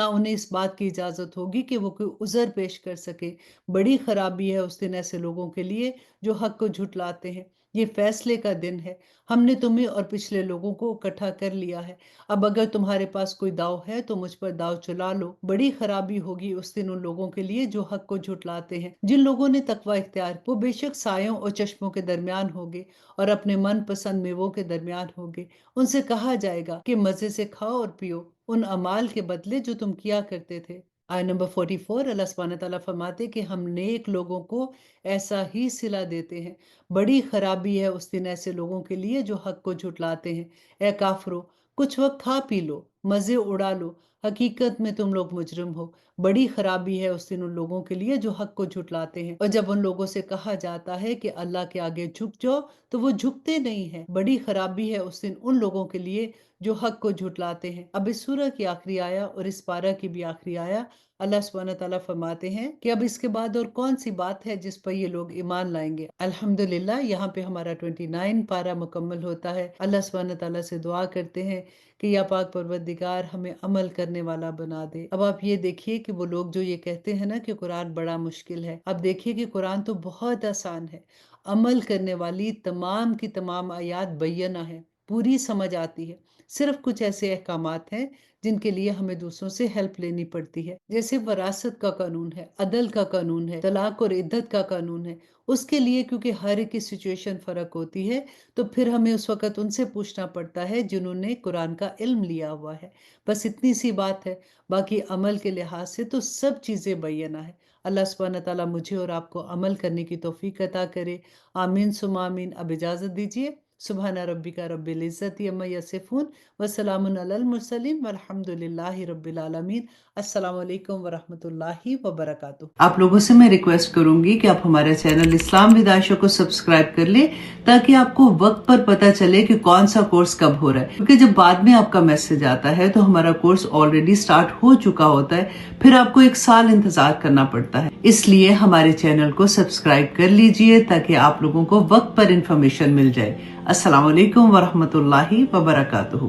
S2: انہیں اس بات کی اجازت ہوگی کہ وہ کوئی عذر پیش کر سکے۔ بڑی خرابی ہے اس دن ایسے لوگوں کے لیے جو حق کو جھٹلاتے ہیں۔ یہ فیصلے کا دن ہے، ہم نے تمہیں اور پچھلے لوگوں کو اکٹھا کر لیا ہے۔ اب اگر تمہارے پاس کوئی داؤ ہے تو مجھ پر داؤ چلا لو۔ بڑی خرابی ہوگی اس دن ان لوگوں کے لیے جو حق کو جھٹلاتے ہیں۔ جن لوگوں نے تقوی اختیار وہ بے شک سایوں اور چشموں کے درمیان ہوگے، اور اپنے من پسند میووں کے درمیان ہوگے۔ ان سے کہا جائے گا کہ مزے سے کھاؤ اور پیو ان اعمال کے بدلے جو تم کیا کرتے تھے۔ آیہ نمبر 44، اللہ سبحانہ تعالیٰ فرماتے کہ ہم نیک لوگوں کو ایسا ہی صلہ دیتے ہیں۔ بڑی خرابی ہے اس دن ایسے لوگوں کے لیے جو حق کو جھٹلاتے ہیں۔ اے کافرو، کچھ وقت کھا پی لو، مزے اڑا لو، حقیقت میں تم لوگ مجرم ہو۔ بڑی خرابی ہے اس دن ان لوگوں کے لیے جو حق کو جھٹلاتے ہیں۔ اور جب ان لوگوں سے کہا جاتا ہے کہ اللہ کے آگے جھک جاؤ تو وہ جھکتے نہیں ہیں۔ بڑی خرابی ہے اس دن ان لوگوں کے لیے جو حق کو جھٹلاتے ہیں۔ اب اس سورہ کی آخری آیہ اور اس پارہ کی بھی آخری آیہ اللہ سبحانہ تعالیٰ فرماتے ہیں کہ اب اس کے بعد اور کون سی بات ہے جس پر یہ لوگ ایمان لائیں گے۔ الحمدللہ یہاں پہ ہمارا 29 پارہ مکمل ہوتا ہے۔ اللہ سبحانہ تعالیٰ سے دعا کرتے ہیں کہ یا پاک پروردگار ہمیں عمل کرنے والا بنا دے۔ اب آپ یہ دیکھیے کہ وہ لوگ جو یہ کہتے ہیں نا کہ قرآن بڑا مشکل ہے، اب دیکھیے کہ قرآن تو بہت آسان ہے۔ عمل کرنے والی تمام کی تمام آیات بینہ ہے، پوری سمجھ آتی ہے۔ صرف کچھ ایسے احکامات ہیں جن کے لیے ہمیں دوسروں سے ہیلپ لینی پڑتی ہے، جیسے وراثت کا قانون ہے، عدل کا قانون ہے، طلاق اور عدت کا قانون ہے۔ اس کے لیے کیونکہ ہر ایک کی سچویشن فرق ہوتی ہے تو پھر ہمیں اس وقت ان سے پوچھنا پڑتا ہے جنہوں نے قرآن کا علم لیا ہوا ہے۔ بس اتنی سی بات ہے، باقی عمل کے لحاظ سے تو سب چیزیں بینہ ہے۔ اللہ سبحانہ تعالیٰ مجھے اور آپ کو عمل کرنے کی توفیق عطا کرے۔ آمین ثم آمین۔ اب اجازت دیجیے، سبحان ربک رب العزت عما یصفون وسلام علی المرسلین والحمد للہ رب العالمین۔ السلام علیکم ورحمۃ اللہ وبرکاتہ۔ آپ لوگوں سے میں ریکویسٹ کروں گی کہ آپ ہمارے چینل اسلام ود عائشہ کو سبسکرائب کر لیں تاکہ آپ کو وقت پر پتہ چلے کہ کون سا کورس کب ہو رہا ہے، کیونکہ جب بعد میں آپ کا میسج آتا ہے تو ہمارا کورس آلریڈی سٹارٹ ہو چکا ہوتا ہے، پھر آپ کو 1 سال انتظار کرنا پڑتا ہے۔ اس لیے ہمارے چینل کو سبسکرائب کر لیجئے تاکہ آپ لوگوں کو وقت پر انفارمیشن مل جائے۔ السلام علیکم ورحمۃ اللہ وبرکاتہ۔